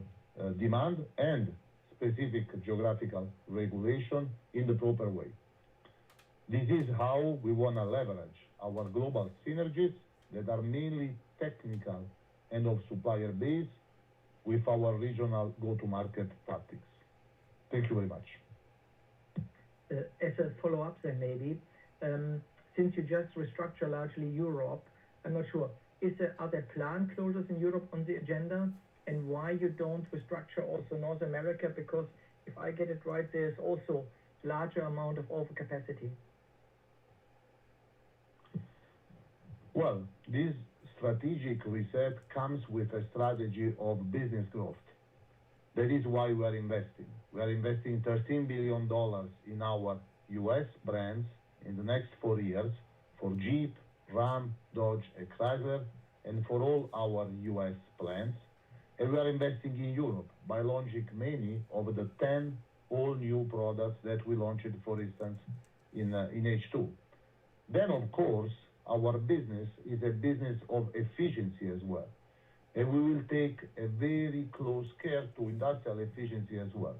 demand and specific geographical regulation in the proper way. This is how we want to leverage our global synergies that are mainly technical and of supplier base with our regional go-to-market tactics. Thank you very much. As a follow-up then maybe, since you just restructure largely Europe, I'm not sure, are there plant closures in Europe on the agenda? And why you don't restructure also North America? Because if I get it right, there's also larger amount of overcapacity. Well, this strategic reset comes with a strategy of business growth. That is why we are investing. We are investing $13 billion in our US brands in the next 4 years for Jeep, Ram, Dodge, and Chrysler, and for all our US plants. And we are investing in Europe by launching many of the 10 all-new products that we launched, for instance, in H2. Then, of course, our business is a business of efficiency as well. And we will take a very close care to industrial efficiency as well.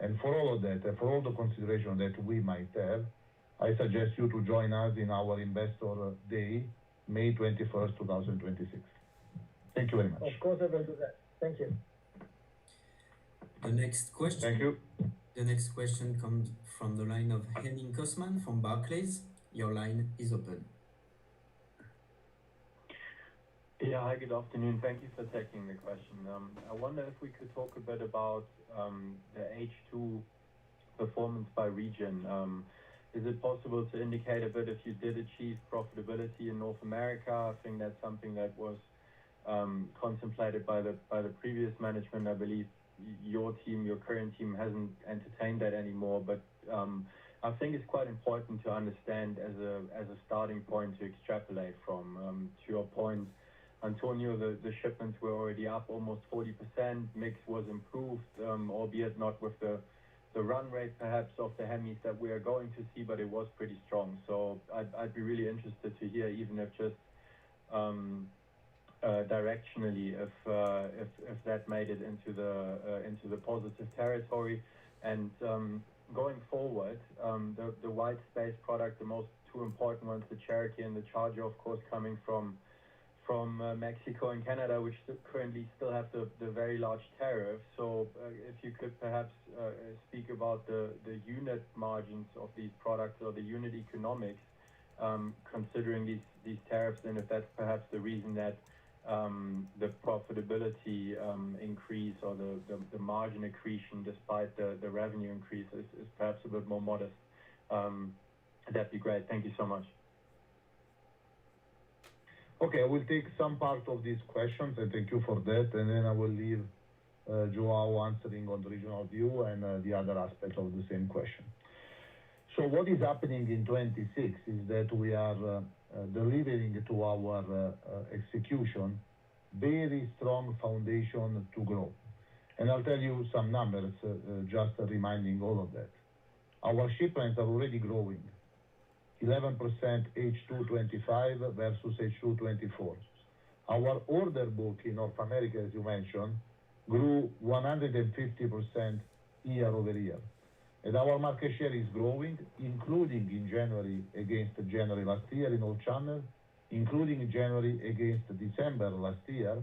And for all of that, and for all the consideration that we might have, I suggest you to join us in our Investor Day, May 21st, 2026. Thank you very much. Of course I will do that. Thank you. The next question. Thank you. The next question comes from the line of Henning Cosman from Barclays. Your line is open. Yeah, hi, good afternoon. Thank you for taking the question. I wonder if we could talk a bit about the H2 performance by region. Is it possible to indicate a bit if you did achieve profitability in North America? I think that's something that was contemplated by the previous management. I believe your current team hasn't entertained that anymore, but I think it's quite important to understand as a starting point to extrapolate from. To your point, Antonio, the shipments were already up almost 40%. Mix was improved, albeit not with the run rate perhaps of the Hemis that we are going to see, but it was pretty strong. So I'd be really interested to hear, even if just directionally, if that made it into the positive territory. And going forward, the white space product, the most two important ones, the Cherokee and the Charger, of course, coming from Mexico and Canada, which currently still have the very large tariff. So if you could perhaps speak about the unit margins of these products or the unit economics, considering these tariffs, and if that's perhaps the reason that the profitability increase or the margin accretion despite the revenue increase is perhaps a bit more modest. That'd be great. Thank you so much. Okay, I will take some part of these questions, and thank you for that, and then I will leave Joao answering on the regional view and the other aspect of the same question. So what is happening in 26 is that we are delivering to our execution very strong foundation to grow. And I'll tell you some numbers, just reminding all of that. Our shipments are already growing. 11% H2 25 versus H2 24. Our order book in North America, as you mentioned, grew 150% year over year. And our market share is growing, including in January against January last year in all channels, including January against December last year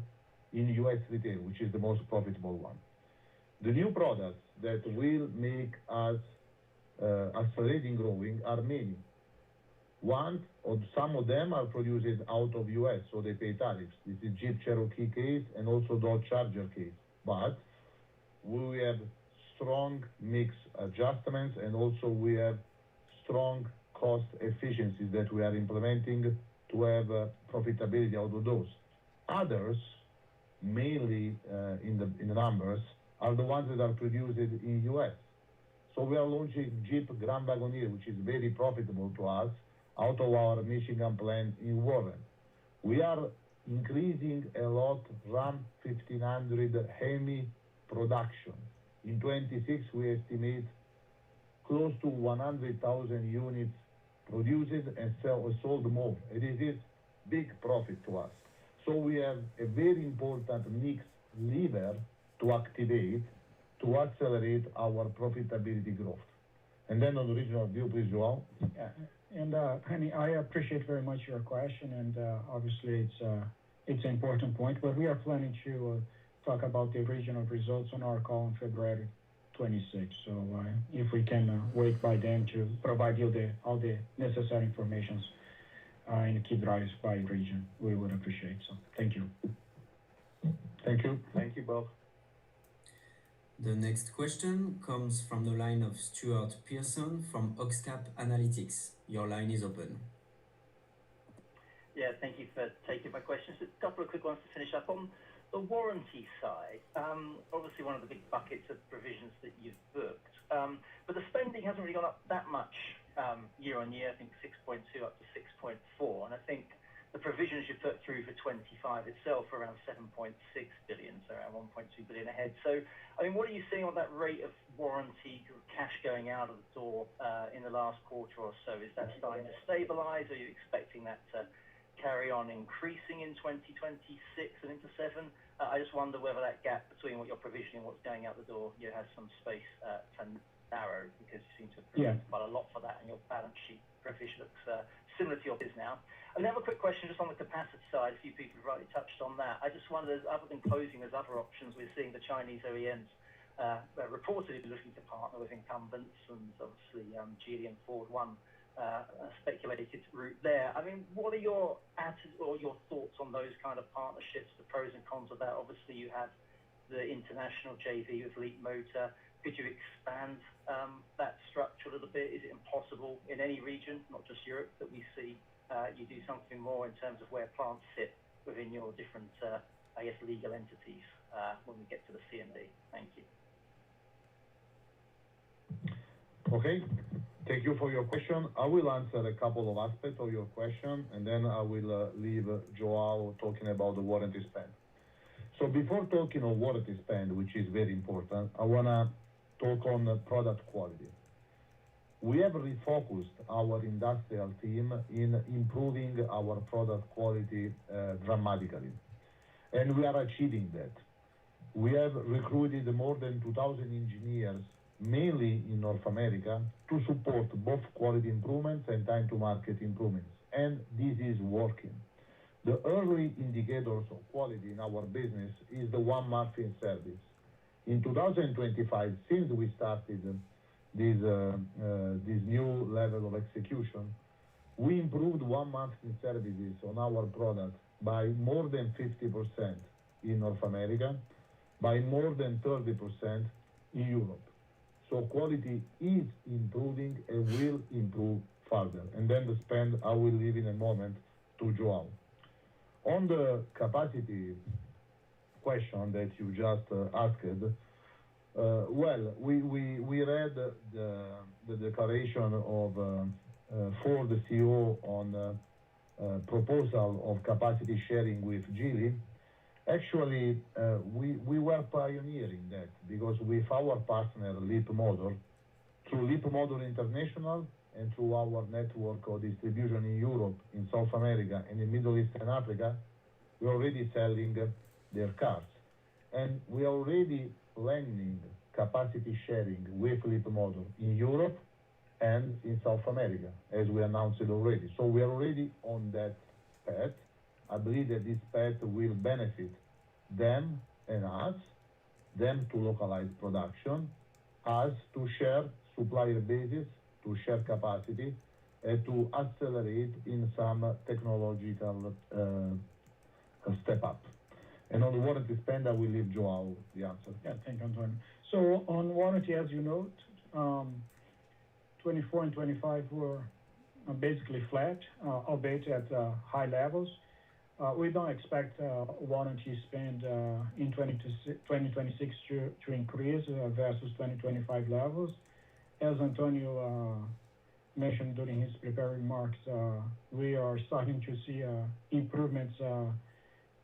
in US retail, which is the most profitable one. The new products that will make us accelerating growing are many. One, or some of them are produced out of US, so they pay tariffs. This is Jeep Cherokee case and also Dodge Charger case. But we have strong mix adjustments, and also we have strong cost efficiencies that we are implementing to have profitability out of those. Others, mainly in the numbers, are the ones that are produced in US. So we are launching Jeep Grand Wagoneer, which is very profitable to us, out of our Michigan plant in Warren. We are increasing a lot Ram 1500 Hemi production. In 26, we estimate close to 100,000 units produced and sold more. It is big profit to us. So we have a very important mix lever to activate to accelerate our profitability growth. And then on the regional view, please, Joao. Yeah. And Hani, I appreciate very much your question, and obviously it's an important point. But we are planning to talk about the regional results on our call on February 26. So if we can wait by then to provide you all the necessary information and key drivers by region, we would appreciate. So thank you. Thank you. Thank you both. The next question comes from the line of Stuart Pearson from Oxcap Analytics. Your line is open. Yeah, thank you for taking my questions. A couple of quick ones to finish up on. The warranty side, obviously one of the big buckets of provisions that you've booked, but the spending hasn't really gone up that much year on year. I think 6.2 up to 6.4, and I think the provisions you put through for 25 itself are around 7.6 billion, so around 1.2 billion ahead. So, I mean, what are you seeing on that rate of warranty cash going out of the door in the last quarter or so? Is that starting to stabilize? Are you expecting that to carry on increasing in 2026 and into 7? I just wonder whether that gap between what you're provisioning and what's going out the door, you have some space to narrow, because you seem to have provided quite a lot for that, and your balance sheet provision looks similar to your biz now. And then I have a quick question just on the capacity side. A few people have rightly touched on that. I just wonder, other than closing, there's other options. We're seeing the Chinese OEMs reportedly looking to partner with incumbents, and obviously Geely and Ford one speculated route there. I mean, what are your your thoughts on those kind of partnerships, the pros and cons of that? Obviously, you have the international JV with Leapmotor. Could you expand that structure a little bit? Is it impossible in any region, not just Europe, that we see you do something more in terms of where plants sit within your different I guess, legal entities when we get to the CMD? Thank you. Okay. Thank you for your question. I will answer a couple of aspects of your question, and then I will leave Joao talking about the warranty spend. So before talking on warranty spend, which is very important, I want to talk on product quality. We have refocused our industrial team in improving our product quality dramatically, and we are achieving that. We have recruited more than 2,000 engineers, mainly in North America, to support both quality improvements and time to market improvements, and this is working. The early indicators of quality in our business is the 1 month in service. In 2025, since we started this new level of execution, we improved 1 month in services on our products by more than 50% in North America, by more than 30% in Europe. So quality is improving and will improve further. And then the spend, I will leave in a moment to Joao. On the capacity question that you just asked, well, we read the declaration of Ford CEO on proposal of capacity sharing with Geely. Actually, we were pioneering that because with our partner Leapmotor, through Leapmotor International and through our network of distribution in Europe, in South America, and in Middle East and Africa, we're already selling their cars. And we are already planning capacity sharing with Leapmotor in Europe and in South America, as we announced it already. So we are already on that path. I believe that this path will benefit them and us, them to localize production, us to share supplier bases, to share capacity, and to accelerate in some technological step up. And on the warranty spend, I will leave Joao the answer. Yeah, thank you, Antonio. So on warranty, as you note, 24 and 25 were basically flat, albeit at high levels. We don't expect warranty spend in 2026 to increase versus 2025 levels. As Antonio mentioned during his prepared remarks, we are starting to see improvements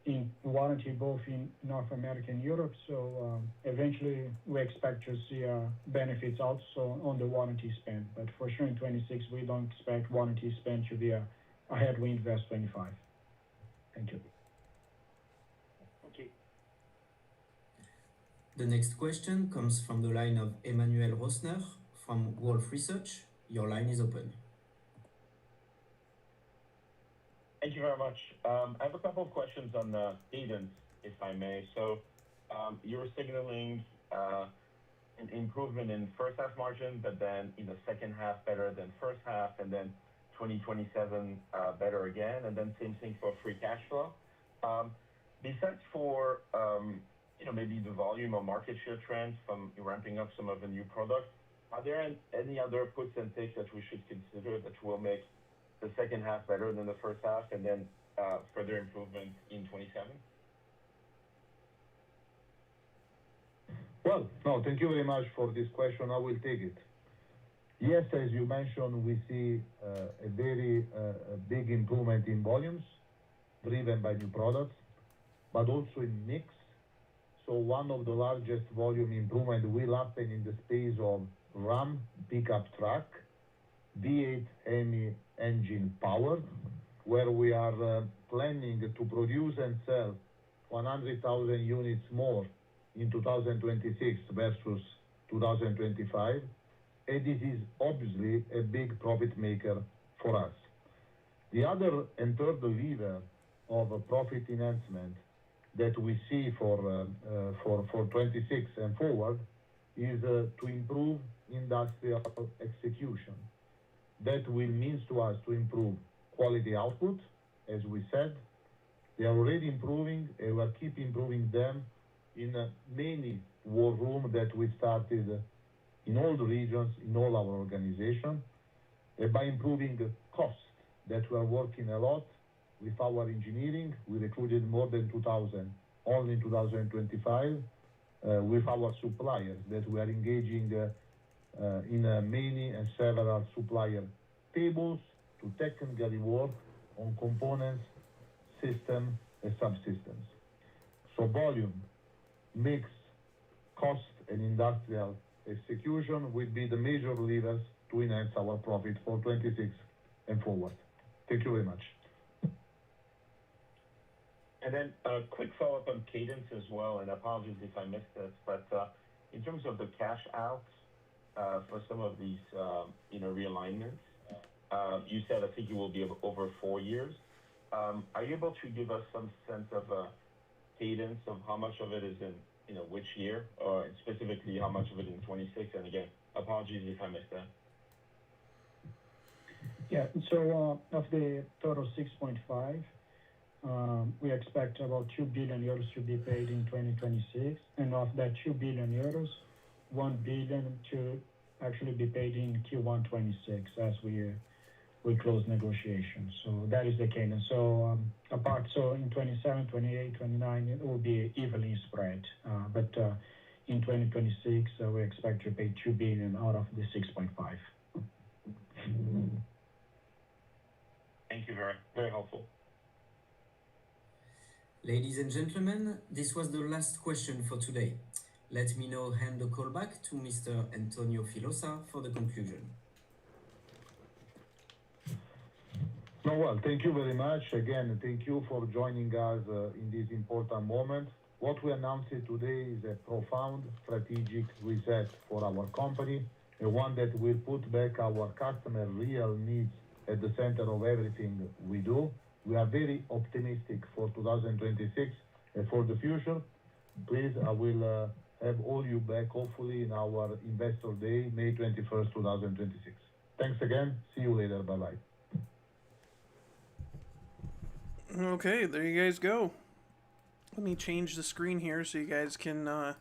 in warranty both in North America and Europe. So eventually we expect to see benefits also on the warranty spend. But for sure in 26 we don't expect warranty spend to be a headwind versus 25. Thank you. Thank you. The next question comes from the line of Emmanuel Rosner from Wolfe Research. Your line is open. Thank you very much. I have a couple of questions on the cadence, if I may. So you're signaling an improvement in first half margin, but then in the second half better than first half, and then 2027 better again, and then same thing for free cash flow. Besides for maybe the volume or market share trends from ramping up some of the new products, are there any other puts and takes that we should consider that will make the second half better than the first half, and then further improvement in 27? Well, no, thank you very much for this question. I will take it. Yes, as you mentioned, we see a very big improvement in volumes driven by new products, but also in mix. So one of the largest volume improvement will happen in the space of Ram pickup truck, V8 Hemi engine power, where we are planning to produce and sell 100,000 units more in 2026 versus 2025. And this is obviously a big profit maker for us. The other and third lever of a profit enhancement that we see for 26 and forward is to improve industrial execution. That will mean to us to improve quality output, as we said. They are already improving, and we'll keep improving them in many war rooms that we started in all the regions, in all our organization, and by improving cost, that we are working a lot with our engineering. We recruited more than 2,000 only in 2025 with our suppliers that we are engaging in many and several supplier tables to technically work on components, system, and subsystems. So volume, mix, cost, and industrial execution will be the major levers to enhance our profit for 26 and forward. Thank you very much. And then a quick follow-up on cadence as well, and apologies if I missed this, but in terms of the cash outs for some of these, realignments, you said I think it will be over 4 years. Are you able to give us some sense of cadence of how much of it is in, which year, or specifically how much of it in 26? And again, apologies if I missed that. Yeah, so of the total 6.5, we expect about 2 billion euros to be paid in 2026, and of that 2 billion euros, 1 billion to actually be paid in Q1 26 as we close negotiations. So that is the cadence. So in 27, 28, 29, it will be evenly spread. But in 2026, we expect to pay 2 billion out of the 6.5. Thank you, very, very helpful. Ladies and gentlemen, this was the last question for today. Let me now hand the call back to Mr. Antonio Filosa for the conclusion. No, well, thank you very much. Again, thank you for joining us in this important moment. What we announced today is a profound strategic reset for our company, and one that will put back our customer real needs at the center of everything we do. We are very optimistic for 2026 and for the future. Please, I will have all you back, hopefully, in our Investor Day, May 21st, 2026. Thanks again. See you later. Bye-bye. Okay, there you guys go. Let me change the screen here so you guys can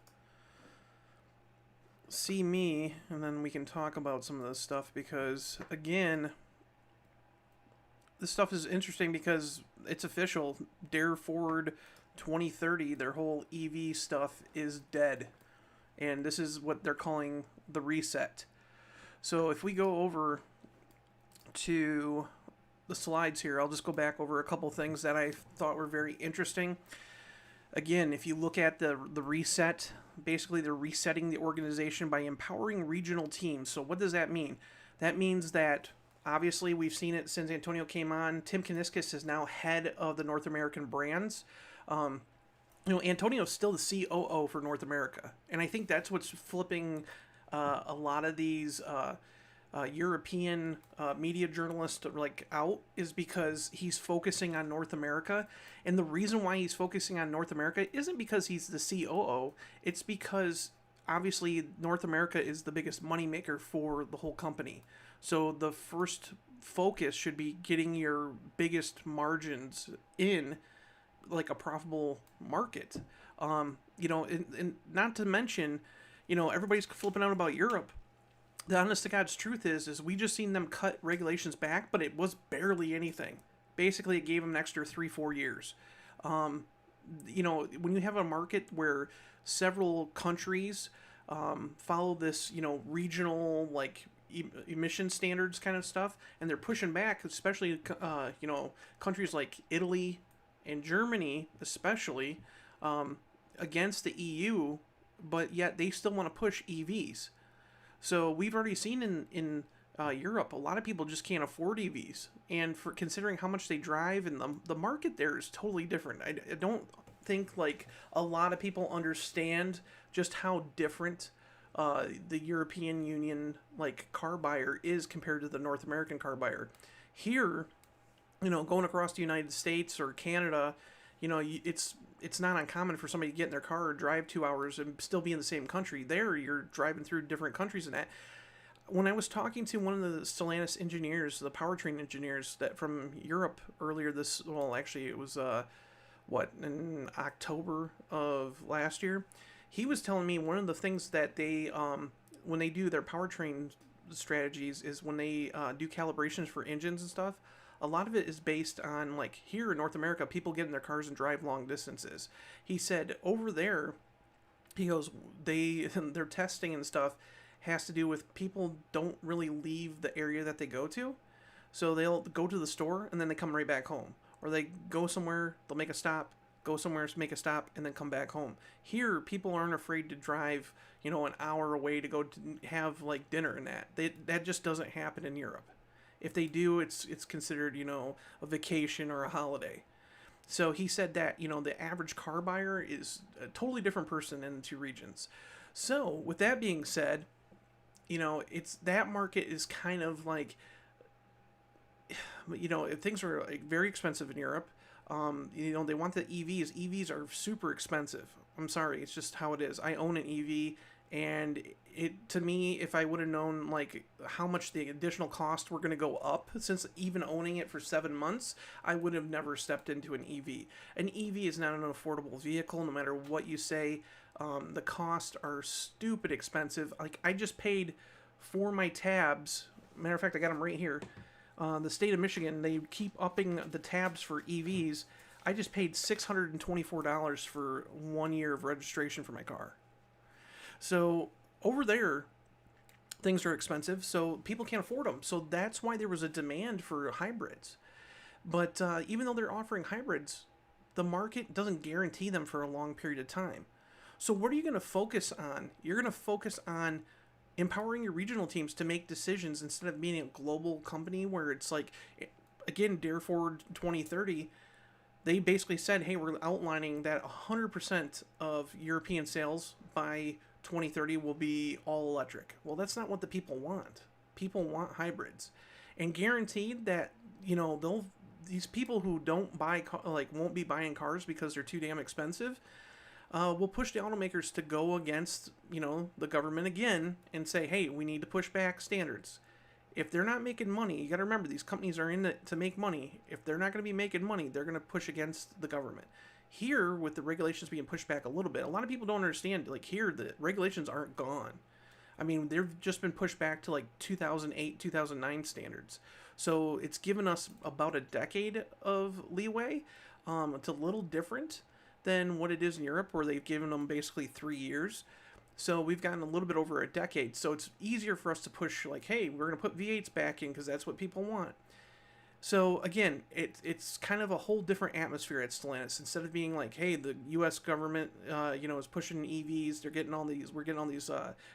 see me, and then we can talk about some of this stuff, because, again, this stuff is interesting because it's official. Dare Forward 2030, their whole EV stuff is dead. And this is what they're calling the reset. So if we go over to the slides here, I'll just go back over a couple things that I thought were very interesting. Again, if you look at the reset, basically they're resetting the organization by empowering regional teams. So what does that mean? That means that, obviously, we've seen it since Antonio came on. Tim Kuniskis is now head of the North American brands. Antonio's still the COO for North America. And I think that's what's flipping a lot of these European media journalists out, is because he's focusing on North America. And the reason why he's focusing on North America isn't because he's the COO. It's because, obviously, North America is the biggest moneymaker for the whole company. So the first focus should be getting your biggest margins in, like, a profitable market. And not to mention, everybody's flipping out about Europe. The honest to God's truth is we just seen them cut regulations back, but it was barely anything. Basically, it gave them an extra 3-4 years. When you have a market where several countries follow this, regional, emission standards kind of stuff, and they're pushing back, especially countries like Italy and Germany especially, against the EU, but yet they still want to push EVs. So we've already seen in Europe, a lot of people just can't afford EVs, and for considering how much they drive, and the market there is totally different. I don't think a lot of people understand just how different the European Union car buyer is compared to the North American car buyer. Here, going across the United States or Canada, it's not uncommon for somebody to get in their car or drive 2 hours and still be in the same country. There, you're driving through different countries and that. When I was talking to one of the Stellantis engineers, the powertrain engineers that from Europe earlier it was in October of last year, he was telling me one of the things that they when they do their powertrain strategies is when they do calibrations for engines and stuff, a lot of it is based on, like, here in North America, people get in their cars and drive long distances. He said over there, he goes, their testing and stuff has to do with people don't really leave the area that they go to. So they'll go to the store and then they come right back home. Or they go somewhere, they'll make a stop, go somewhere, make a stop, and then come back home. Here, people aren't afraid to drive, an hour away to go to have, like, dinner and that. That just doesn't happen in Europe. If they do, it's considered, a vacation or a holiday. So he said that, the average car buyer is a totally different person in the two regions. So, with that being said, it's that market is kind of like, if things are like very expensive in Europe. They want the EVs. EVs are super expensive. I'm sorry, it's just how it is. I own an EV, and to me, if I would have known like how much the additional costs were going to go up, since even owning it for 7 months, I would have never stepped into an EV. An EV is not an affordable vehicle, no matter what you say. The costs are stupid expensive. Like, I just paid for my tabs. Matter of fact, I got them right here. The state of Michigan, they keep upping the tabs for EVs. I just paid $624 for 1 year of registration for my car. So over there, things are expensive, so people can't afford them. So that's why there was a demand for hybrids. But even though they're offering hybrids, the market doesn't guarantee them for a long period of time. So what are you going to focus on? You're going to focus on empowering your regional teams to make decisions instead of being a global company where it's like, again, Dare Forward 2030, they basically said, hey, we're outlining that 100% of European sales by 2030 will be all electric. Well, that's not what the people want. People want hybrids. And guaranteed that, these people who don't buy, won't be buying cars because they're too damn expensive, will push the automakers to go against, the government again and say, hey, we need to push back standards. If they're not making money, you got to remember, these companies are in it to make money. If they're not going to be making money, they're going to push against the government. Here, with the regulations being pushed back a little bit, a lot of people don't understand, like, here, the regulations aren't gone. I mean, they've just been pushed back to, like, 2008, 2009 standards. So it's given us about a decade of leeway. It's a little different than what it is in Europe, where they've given them basically 3 years. So we've gotten a little bit over a decade. So it's easier for us to push, like, hey, we're going to put V8s back in because that's what people want. So again, it's kind of a whole different atmosphere at Stellantis. Instead of being like, hey, the U.S. government, is pushing EVs, we're getting all these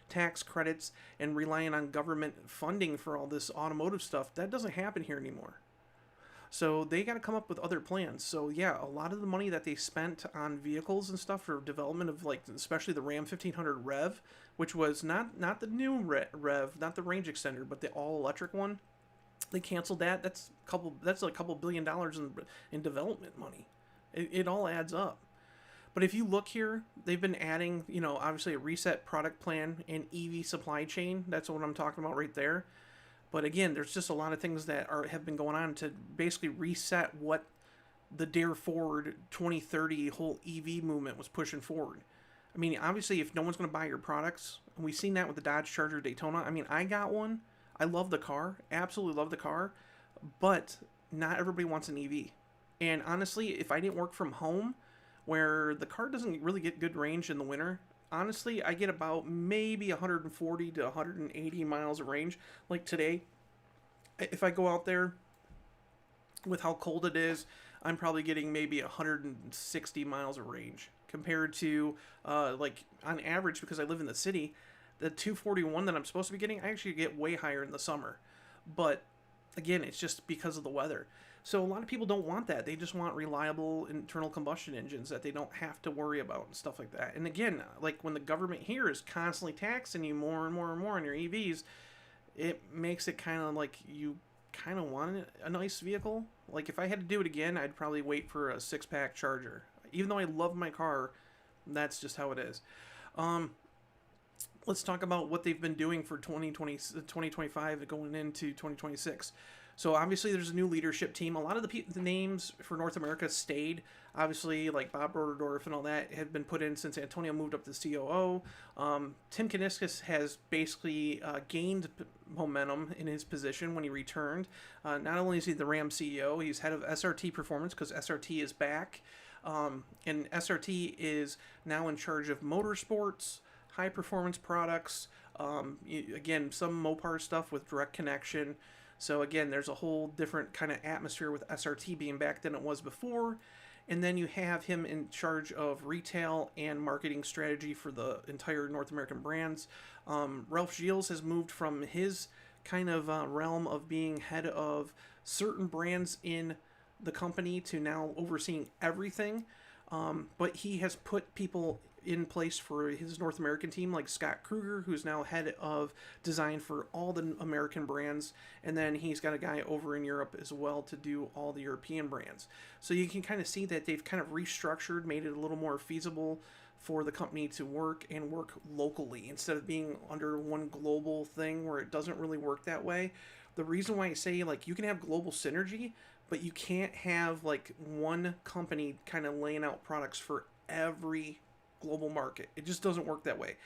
tax credits and relying on government funding for all this automotive stuff. That doesn't happen here anymore. So they got to come up with other plans. So yeah, a lot of the money that they spent on vehicles and stuff for development of, like, especially the Ram 1500 Rev, which was not the new Rev, not the range extender, but the all electric one. They canceled that. That's like a couple $1 billion in development money. It all adds up. But if you look here, they've been adding, obviously a reset product plan and EV supply chain. That's what I'm talking about right there. But again, there's just a lot of things that have been going on to basically reset what the Dare Forward 2030 whole EV movement was pushing forward. I mean, obviously, if no one's going to buy your products, and we've seen that with the Dodge Charger Daytona. I mean, I got one. I love the car. Absolutely love the car. But not everybody wants an EV. And honestly, if I didn't work from home, where the car doesn't really get good range in the winter, honestly, I get about maybe 140 to 180 miles of range. Like today, if I go out there with how cold it is, I'm probably getting maybe 160 miles of range compared to, like, on average, because I live in the city, the 241 that I'm supposed to be getting, I actually get way higher in the summer. But again, it's just because of the weather. So a lot of people don't want that. They just want reliable internal combustion engines that they don't have to worry about and stuff like that. And again, like, when the government here is constantly taxing you more and more and more on your EVs, it makes it kind of like you kind of want a nice vehicle. Like, if I had to do it again, I'd probably wait for a 6-pack Charger. Even though I love my car, that's just how it is. Let's talk about what they've been doing for 2025 going into 2026. So obviously there's a new leadership team. A lot of the names for North America stayed. Obviously, like Bob Broderdorf and all that have been put in since Antonio moved up to COO. Tim Kuniskis has basically gained momentum in his position when he returned. Not only is he the Ram CEO, he's head of SRT Performance because SRT is back. And SRT is now in charge of motorsports, high performance products, again, some Mopar stuff with direct connection. So again, there's a whole different kind of atmosphere with SRT being back than it was before. And then you have him in charge of retail and marketing strategy for the entire North American brands. Ralph Gilles has moved from his kind of realm of being head of certain brands in the company to now overseeing everything. But he has put people in place for his North American team, like Scott Kruger, who's now head of design for all the American brands, and then he's got a guy over in Europe as well to do all the European brands. So you can kind of see that they've kind of restructured, made it a little more feasible for the company to work and work locally instead of being under one global thing where it doesn't really work that way. The reason why I say, like, you can have global synergy, but you can't have like one company kind of laying out products for every global market. It just doesn't work that way.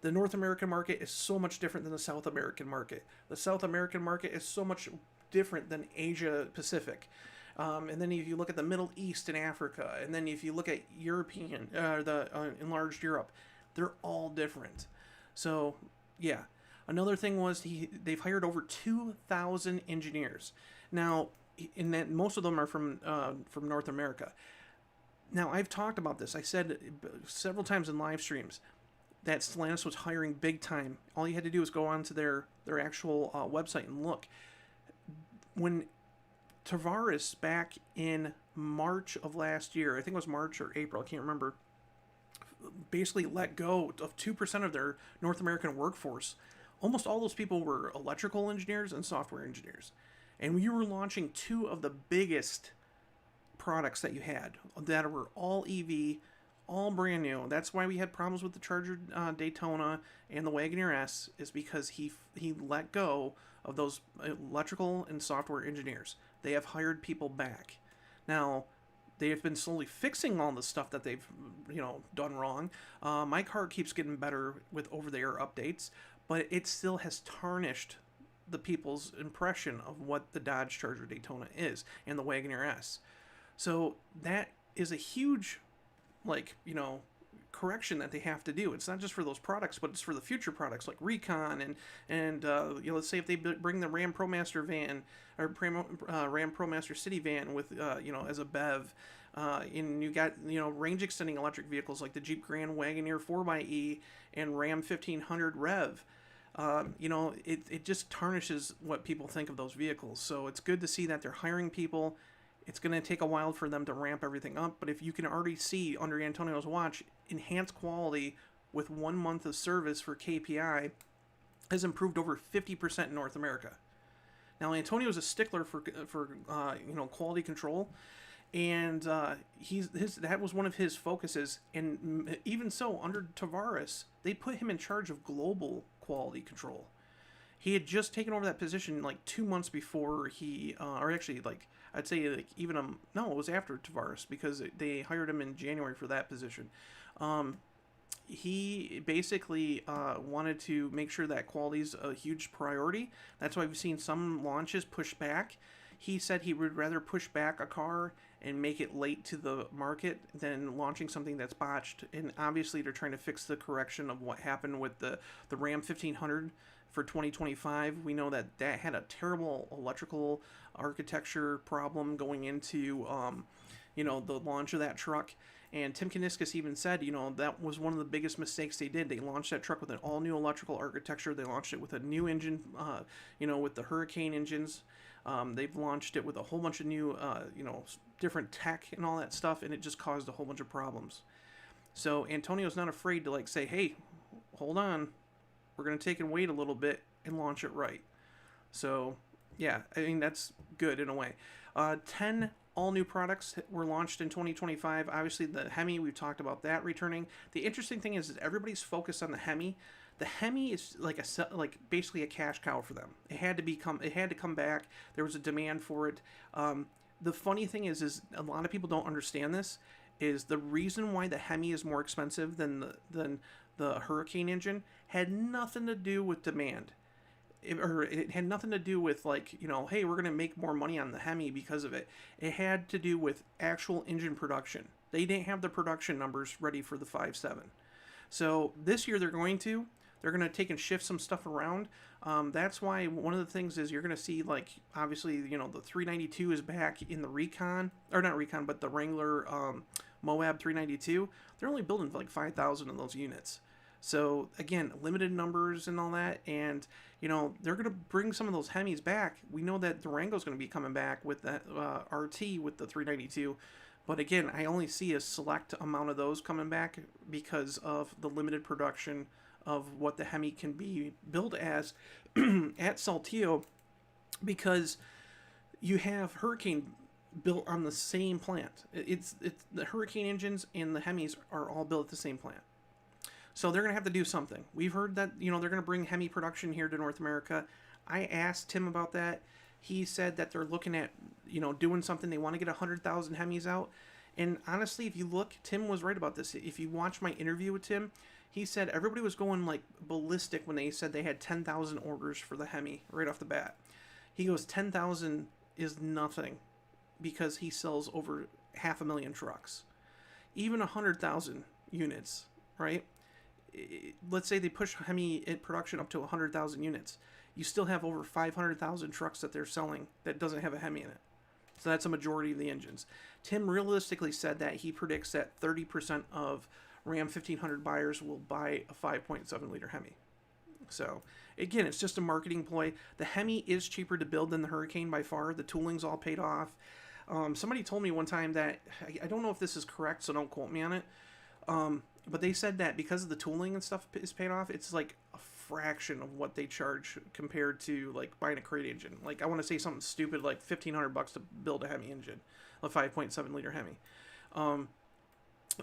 The North American market is so much different than the South American market. The South American market is so much different than Asia Pacific. And then if you look at the Middle East and Africa, and then if you look at European, the enlarged Europe, they're all different. So yeah, another thing was they've hired over 2,000 engineers. Now, in that most of them are from North America. Now, I've talked about this. I said several times in live streams that Stellantis was hiring big time. All you had to do was go onto their actual website and look. When Tavares, back in March of last year, I think it was March or April, I can't remember, basically let go of 2% of their North American workforce. Almost all those people were electrical engineers and software engineers. And we were launching two of the biggest products that you had that were all EV, all brand new. That's why we had problems with the Charger Daytona and the Wagoneer S, is because he let go of those electrical and software engineers. They have hired people back. Now, they have been slowly fixing all the stuff that they've done wrong. My car keeps getting better with over-the-air updates, but it still has tarnished the people's impression of what the Dodge Charger Daytona is and the Wagoneer S. So that is a huge, correction that they have to do. It's not just for those products, but it's for the future products like Recon and let's say if they bring the Ram ProMaster van or Ram ProMaster City van with as a BEV, and you got range extending electric vehicles like the Jeep Grand Wagoneer 4xe and Ram 1500 Rev. It just tarnishes what people think of those vehicles. So it's good to see that they're hiring people. It's going to take a while for them to ramp everything up, but if you can already see under Antonio's watch, enhanced quality with 1 month of service for KPI has improved over 50% in North America. Now, Antonio's a stickler for quality control, and that was one of his focuses. And even so, under Tavares, they put him in charge of global quality control. He had just taken over that position 2 months before he, or actually I'd say it was after Tavares, because they hired him in January for that position. He basically wanted to make sure that quality is a huge priority. That's why we've seen some launches push back. He said he would rather push back a car and make it late to the market than launching something that's botched. And obviously they're trying to fix the correction of what happened with the Ram 1500 for 2025. We know that had a terrible electrical architecture problem going into the launch of that truck. And Tim Kuniskis even said, that was one of the biggest mistakes they did. They launched that truck with an all-new electrical architecture. They launched it with a new engine, with the Hurricane engines. They've launched it with a whole bunch of new, different tech and all that stuff, and it just caused a whole bunch of problems. So Antonio's not afraid to say, hey, hold on, we're going to take and wait a little bit and launch it right. So, yeah, I mean, that's good in a way. 10 all-new products were launched in 2025. Obviously, the Hemi, we've talked about that returning. The interesting thing is everybody's focused on the Hemi. The Hemi is like basically a cash cow for them. It had to come back. There was a demand for it. The funny thing is a lot of people don't understand this. Is the reason why the Hemi is more expensive than the Hurricane engine had nothing to do with demand. It had nothing to do with like, hey, we're going to make more money on the Hemi because of it. It had to do with actual engine production. They didn't have the production numbers ready for the 5.7. So this year they're going to take and shift some stuff around. That's why one of the things is you're going to see, like, obviously, the 392 is back in the Recon, or not Recon, but the Wrangler Moab 392. They're only building like 5,000 of those units. So again, limited numbers and all that, and they're going to bring some of those Hemis back. We know that Durango's going to be coming back with that RT with the 392, but again, I only see a select amount of those coming back because of the limited production of what the Hemi can be built as at Saltillo, because you have Hurricane built on the same plant. It's the Hurricane engines and the Hemis are all built at the same plant. So they're going to have to do something. We've heard that, they're going to bring Hemi production here to North America. I asked Tim about that. He said that they're looking at, doing something. They want to get 100,000 Hemis out. And honestly, if you look, Tim was right about this. If you watch my interview with Tim, he said everybody was going like ballistic when they said they had 10,000 orders for the Hemi right off the bat. He goes, 10,000 is nothing because he sells over 500,000 trucks. Even 100,000 units, right? Let's say they push Hemi production up to 100,000 units. You still have over 500,000 trucks that they're selling that doesn't have a Hemi in it. So that's a majority of the engines. Tim realistically said that he predicts that 30% of Ram 1500 buyers will buy a 5.7 liter Hemi. So again, it's just a marketing ploy. The Hemi is cheaper to build than the Hurricane by far. The tooling's all paid off. Somebody told me one time that, I don't know if this is correct, so don't quote me on it. But they said that because of the tooling and stuff is paid off, it's like a fraction of what they charge compared to like buying a crate engine. Like, I want to say something stupid like $1,500 to build a Hemi engine, a 5.7 liter Hemi.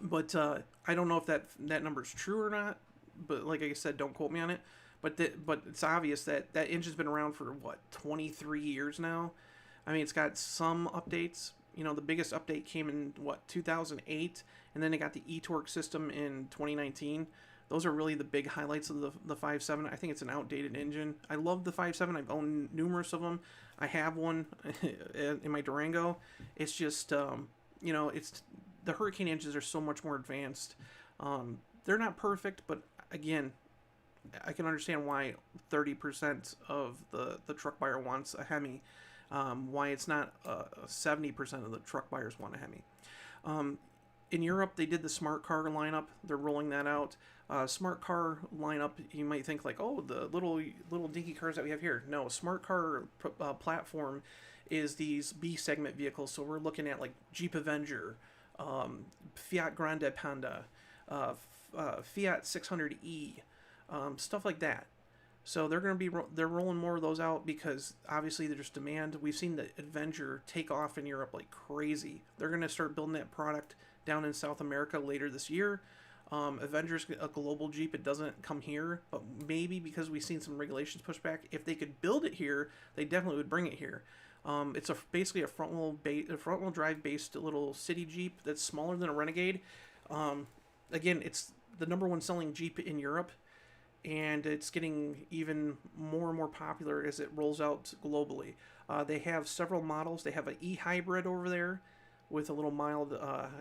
But I don't know if that number is true or not. But like I said, don't quote me on it. But it's obvious that engine's been around for 23 years now. I mean, it's got some updates. The biggest update came in 2008, and then they got the eTorque system in 2019. Those are really the big highlights of the 5.7. I think it's an outdated engine. I love the 5.7. I've owned numerous of them. I have one in my Durango. It's just it's the Hurricane engines are so much more advanced. They're not perfect, but again, I can understand why 30% of the truck buyer wants a Hemi. Why it's not 70% of the truck buyers want a Hemi. In Europe, they did the smart car lineup. They're rolling that out. Smart car lineup, you might think like, oh, the little dinky cars that we have here. No, smart car platform is these B segment vehicles. So we're looking at like Jeep Avenger, Fiat Grande Panda, Fiat 600e, stuff like that. So they're rolling more of those out because obviously there's demand. We've seen the Avenger take off in Europe like crazy. They're going to start building that product down in South America later this year. Avenger's a global Jeep. It doesn't come here, but maybe because we've seen some regulations pushed back, if they could build it here, they definitely would bring it here. It's basically a front wheel drive based little city Jeep that's smaller than a Renegade. Again, it's the #1 selling Jeep in Europe, and it's getting even more and more popular as it rolls out globally. They have several models. They have an e-hybrid over there with a little mild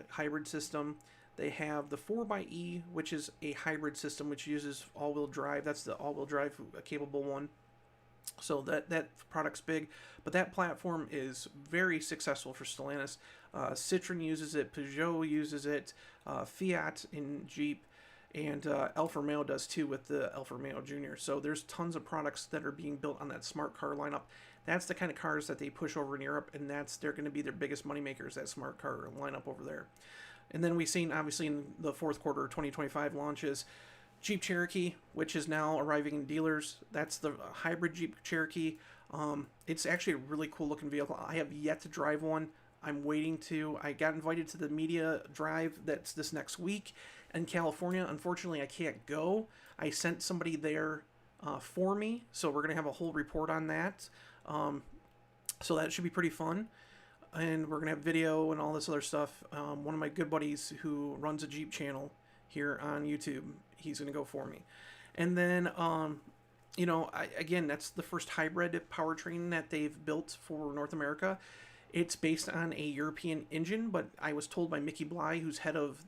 hybrid system. They have the 4xe, which is a hybrid system which uses all-wheel drive. That's the all-wheel drive capable one. So that product's big, but that platform is very successful for Stellantis. Citroen uses it, Peugeot uses it, Fiat in Jeep, and Alfa Romeo does too with the Alfa Romeo Junior. So there's tons of products that are being built on that smart car lineup. That's the kind of cars that they push over in Europe, and they're going to be their biggest money makers, that smart car lineup over there. And then we've seen, obviously, in the fourth quarter of 2025 launches, Jeep Cherokee, which is now arriving in dealers. That's the hybrid Jeep Cherokee. It's actually a really cool looking vehicle. I have yet to drive one. I'm waiting to. I got invited to the media drive that's this next week. in California. Unfortunately, I can't go. I sent somebody there for me, so we're gonna have a whole report on that. So that should be pretty fun, and we're gonna have video and all this other stuff. One of my good buddies who runs a Jeep channel here on YouTube, he's gonna go for me, and then again, that's the first hybrid powertrain that they've built for North America. It's based on a European engine, but I was told by Mickey Bly, who's head of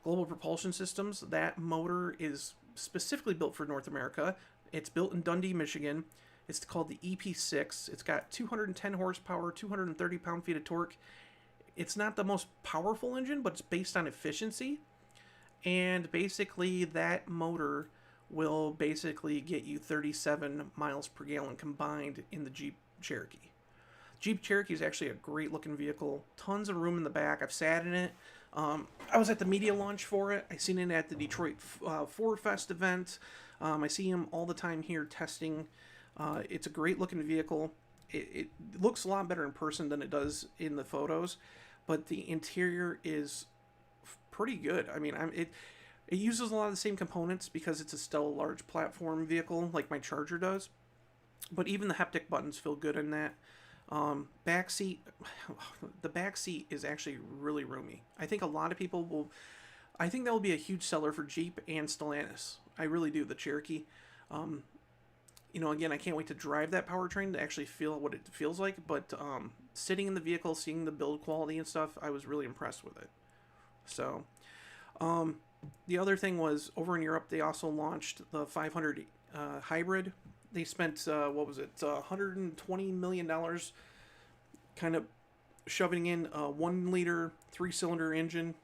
Global Propulsion Systems, that motor is specifically built for North America. It's built in Dundee, Michigan. It's called the EP6. It's got 210 horsepower, 230 pound-feet of torque. It's not the most powerful engine, but it's based on efficiency. And basically, that motor will basically get you 37 miles per gallon combined in the Jeep Cherokee. Jeep Cherokee is actually a great looking vehicle. Tons of room in the back. I've sat in it. I was at the media launch for it. I seen it at the Detroit Ford Fest event. I see him all the time here testing. It's a great looking vehicle. It looks a lot better in person than it does in the photos, but the interior is pretty good. I mean, it uses a lot of the same components because it's still a large platform vehicle like my Charger does, but even the haptic buttons feel good in that. Back seat, the back seat is actually really roomy. I think a lot of people will, I think that will be a huge seller for Jeep and Stellantis. I really do, the Cherokee. Again, I can't wait to drive that powertrain to actually feel what it feels like, but sitting in the vehicle, seeing the build quality and stuff, I was really impressed with it. So, the other thing was, over in Europe, they also launched the 500 hybrid. They spent, $120 million kind of shoving in a 1-liter 3-cylinder engine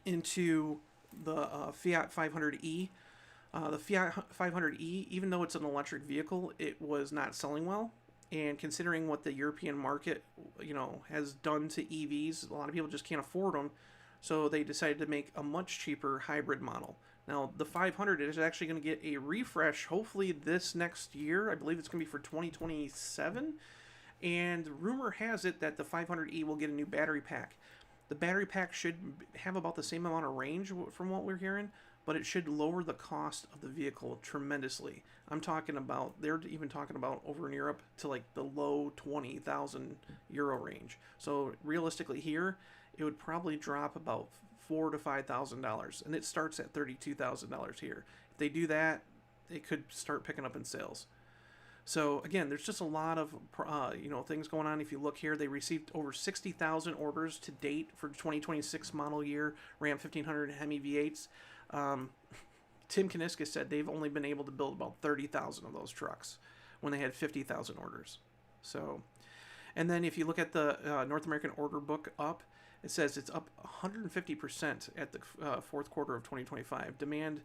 into the Fiat 500e. The Fiat 500e, even though it's an electric vehicle, it was not selling well. And considering what the European market, has done to EVs, a lot of people just can't afford them. So they decided to make a much cheaper hybrid model. Now, the 500 is actually going to get a refresh, hopefully this next year. I believe it's going to be for 2027. And rumor has it that the 500e will get a new battery pack. The battery pack should have about the same amount of range from what we're hearing, but it should lower the cost of the vehicle tremendously. They're even talking about over in Europe to like the low 20,000 euro range. So realistically here, it would probably drop about $4,000 to $5,000, and it starts at $32,000 here. If they do that, it could start picking up in sales. So again, there's just a lot of things going on. If you look here, they received over 60,000 orders to date for 2026 model year Ram 1500 Hemi V8s. Tim Kaniska said they've only been able to build about 30,000 of those trucks when they had 50,000 orders. So, and then if you look at the North American order book up, it says it's up 150% at the fourth quarter of 2025. Demand,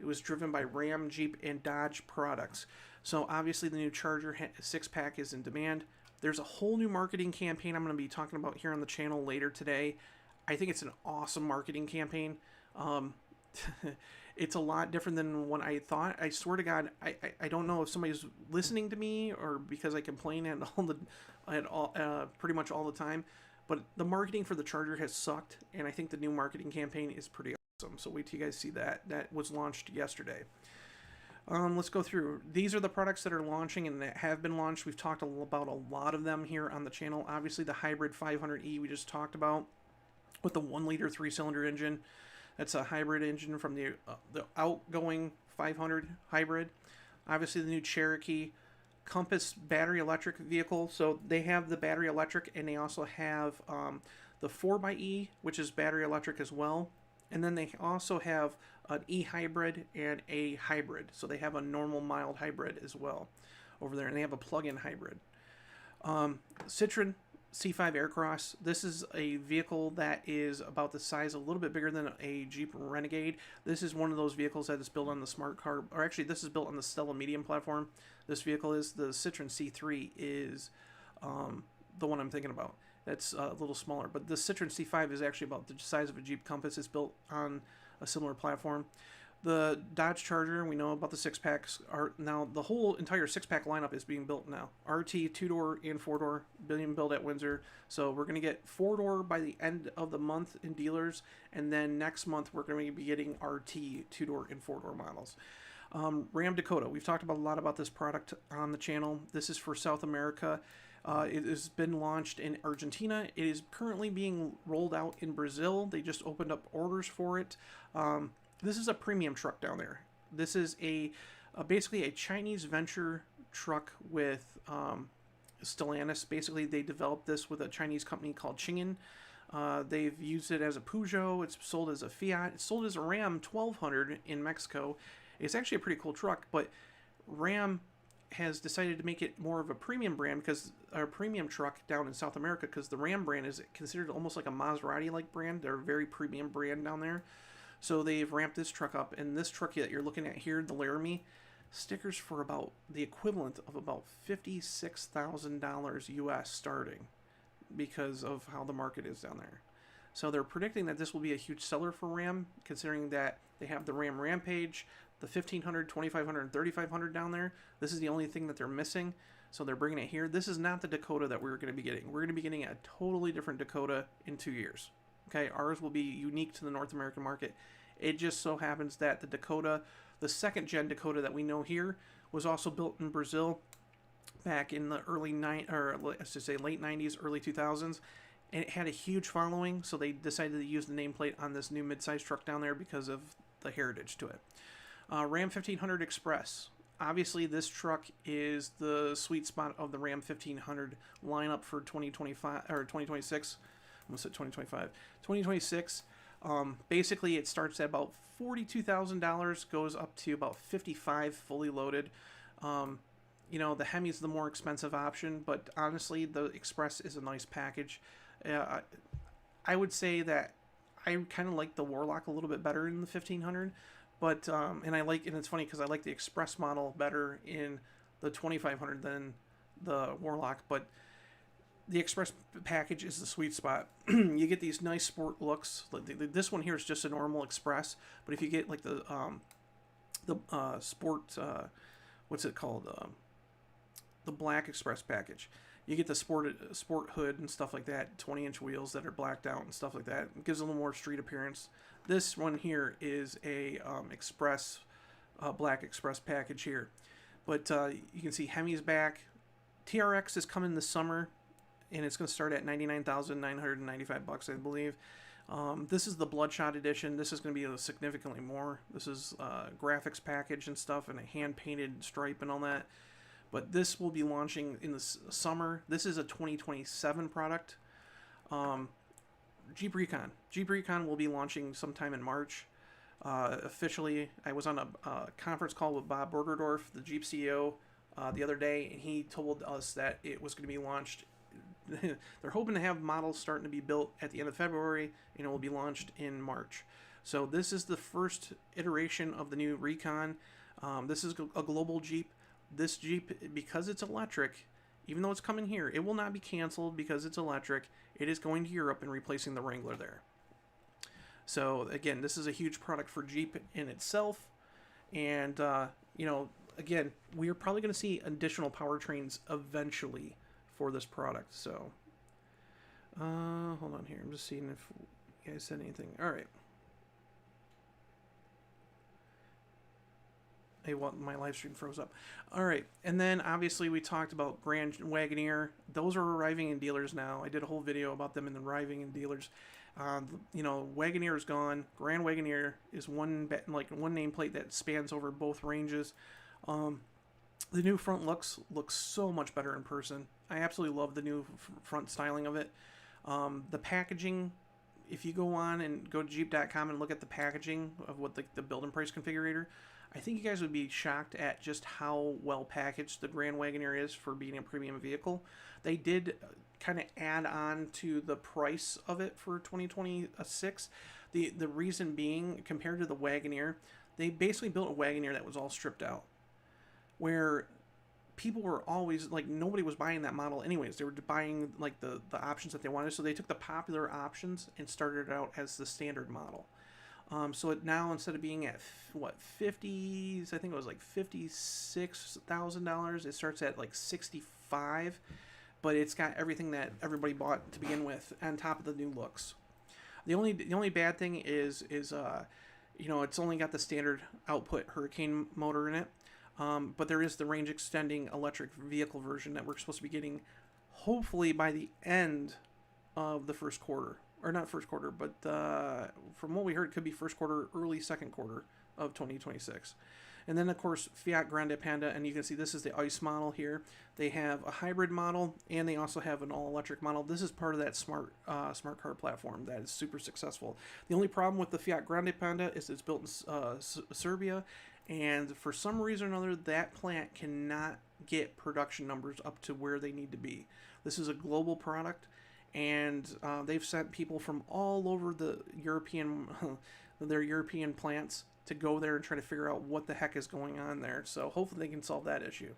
it was driven by Ram, Jeep, and Dodge products. So obviously the new Charger 6-pack is in demand. There's a whole new marketing campaign I'm going to be talking about here on the channel later today. I think it's an awesome marketing campaign. It's a lot different than what I thought. I swear to God, I don't know if somebody's listening to me or because I complain pretty much all the time. But the marketing for the Charger has sucked, and I think the new marketing campaign is pretty awesome. So wait till you guys see that. That was launched yesterday. Let's go through. These are the products that are launching and that have been launched. We've talked about a lot of them here on the channel. Obviously, the hybrid 500e we just talked about with the 1-liter 3-cylinder engine. That's a hybrid engine from the outgoing 500 hybrid. Obviously, the new Cherokee Compass battery electric vehicle. So they have the battery electric, and they also have the 4xe, which is battery electric as well. And then they also have an e-hybrid and a hybrid. So they have a normal mild hybrid as well over there, and they have a plug-in hybrid. Citroen C5 Aircross. This is a vehicle that is about the size, a little bit bigger than a Jeep Renegade. This is one of those vehicles that is built on the smart car, or actually this is built on the Stella Medium platform. This vehicle is the Citroen C3 is the one I'm thinking about. That's a little smaller, but the Citroen C5 is actually about the size of a Jeep Compass. It's built on a similar platform. The Dodge Charger, we know about the six packs. Are now the whole entire six pack lineup is being built now. RT 2-door and 4-door being built at Windsor. So we're gonna get 4-door by the end of the month in dealers, and then next month we're gonna be getting RT 2-door and 4-door models. Ram Dakota. We've talked about a lot about this product on the channel. This is for South America. It has been launched in Argentina. It is currently being rolled out in Brazil. They just opened up orders for it. This is a premium truck down there. This is basically a Chinese venture truck with Stellantis. Basically, they developed this with a Chinese company called Chingin. They've used it as a Peugeot. It's sold as a Fiat. It's sold as a Ram 1200 in Mexico. It's actually a pretty cool truck, but Ram has decided to make it more of a premium brand, because a premium truck down in South America, because the Ram brand is considered almost like a Maserati-like brand. They're a very premium brand down there. So they've ramped this truck up, and this truck that you're looking at here, the Laramie, stickers for about the equivalent of about $56,000 US starting, because of how the market is down there. So they're predicting that this will be a huge seller for Ram, considering that they have the Ram Rampage, the 1500, 2500, and 3500 down there. This is the only thing that they're missing, so they're bringing it here. This is not the Dakota that we're going to be getting. We're going to be getting a totally different Dakota in 2 years. Okay, ours will be unique to the North American market. It just so happens that the Dakota, the second gen Dakota that we know here, was also built in Brazil back in the late 90s, early 2000s, and it had a huge following. So they decided to use the nameplate on this new midsize truck down there because of the heritage to it. Ram 1500 Express. Obviously, this truck is the sweet spot of the Ram 1500 lineup for 2025 or 2026. Almost at 2025. 2026. Basically, it starts at about $42,000, goes up to about $55,000 fully loaded. You know, the Hemi's the more expensive option, but honestly, the Express is a nice package. I would say that I kind of like the Warlock a little bit better in the 1500, but and it's funny because I like the Express model better in the 2500 than the Warlock, but the Express package is the sweet spot. You get these nice sport looks. This one here is just a normal Express, but if you get like the sport, what's it called? The Black Express package. You get the sport hood and stuff like that, 20-inch wheels that are blacked out and stuff like that. It gives a little more street appearance. This one here is a Express, Black Express package here. But you can see Hemi's back. TRX is coming this summer, and it's going to start at $99,995, I believe. This is the Bloodshot edition. This is going to be significantly more. This is graphics package and stuff, and a hand-painted stripe and all that. But this will be launching in the summer. This is a 2027 product. Jeep Recon. Jeep Recon will be launching sometime in March. Officially, I was on a conference call with Bob Bergerdorf, the Jeep CEO, the other day, and he told us that it was going to be launched. They're hoping to have models starting to be built at the end of February, and it will be launched in March. So this is the first iteration of the new Recon. This is a global Jeep. This Jeep, because it's electric, even though it's coming here, it will not be canceled because it's electric. It is going to Europe and replacing the Wrangler there. So again, this is a huge product for Jeep in itself. And, you know, again, we are probably going to see additional powertrains eventually for this product. So, hold on here. I'm just seeing if you guys said anything. All right. Hey, well, my live stream froze up. All right. And then obviously we talked about Grand Wagoneer. Those are arriving in dealers now. I did a whole video about them and arriving in dealers. You know, Wagoneer is gone. Grand Wagoneer is one nameplate that spans over both ranges. The new front looks so much better in person. I absolutely love the new front styling of it. The packaging, if you go on and go to Jeep.com and look at the packaging of what the build and price configurator, I think you guys would be shocked at just how well packaged the Grand Wagoneer is for being a premium vehicle. They did kind of add on to the price of it for 2026. The reason being, compared to the Wagoneer, they basically built a Wagoneer that was all stripped out, where people were always like, nobody was buying that model anyways. They were buying like the options that they wanted, so they took the popular options and started it out as the standard model. So it now, instead of being at what 50s, I think it was like $56,000. It starts at like 65, but it's got everything that everybody bought to begin with on top of the new looks. The only bad thing is it's only got the standard output Hurricane motor in it, but there is the range extending electric vehicle version that we're supposed to be getting, hopefully by the end of the first quarter. Or not first quarter, but from what we heard, it could be first quarter, early second quarter of 2026. And then, of course, Fiat Grande Panda, and you can see this is the ICE model here. They have a hybrid model, and they also have an all-electric model. This is part of that smart car platform that is super successful. The only problem with the Fiat Grande Panda is it's built in Serbia, and for some reason or another, that plant cannot get production numbers up to where they need to be. This is a global product, and they've sent people from all over the their European plants to go there and try to figure out what the heck is going on there. So hopefully they can solve that issue.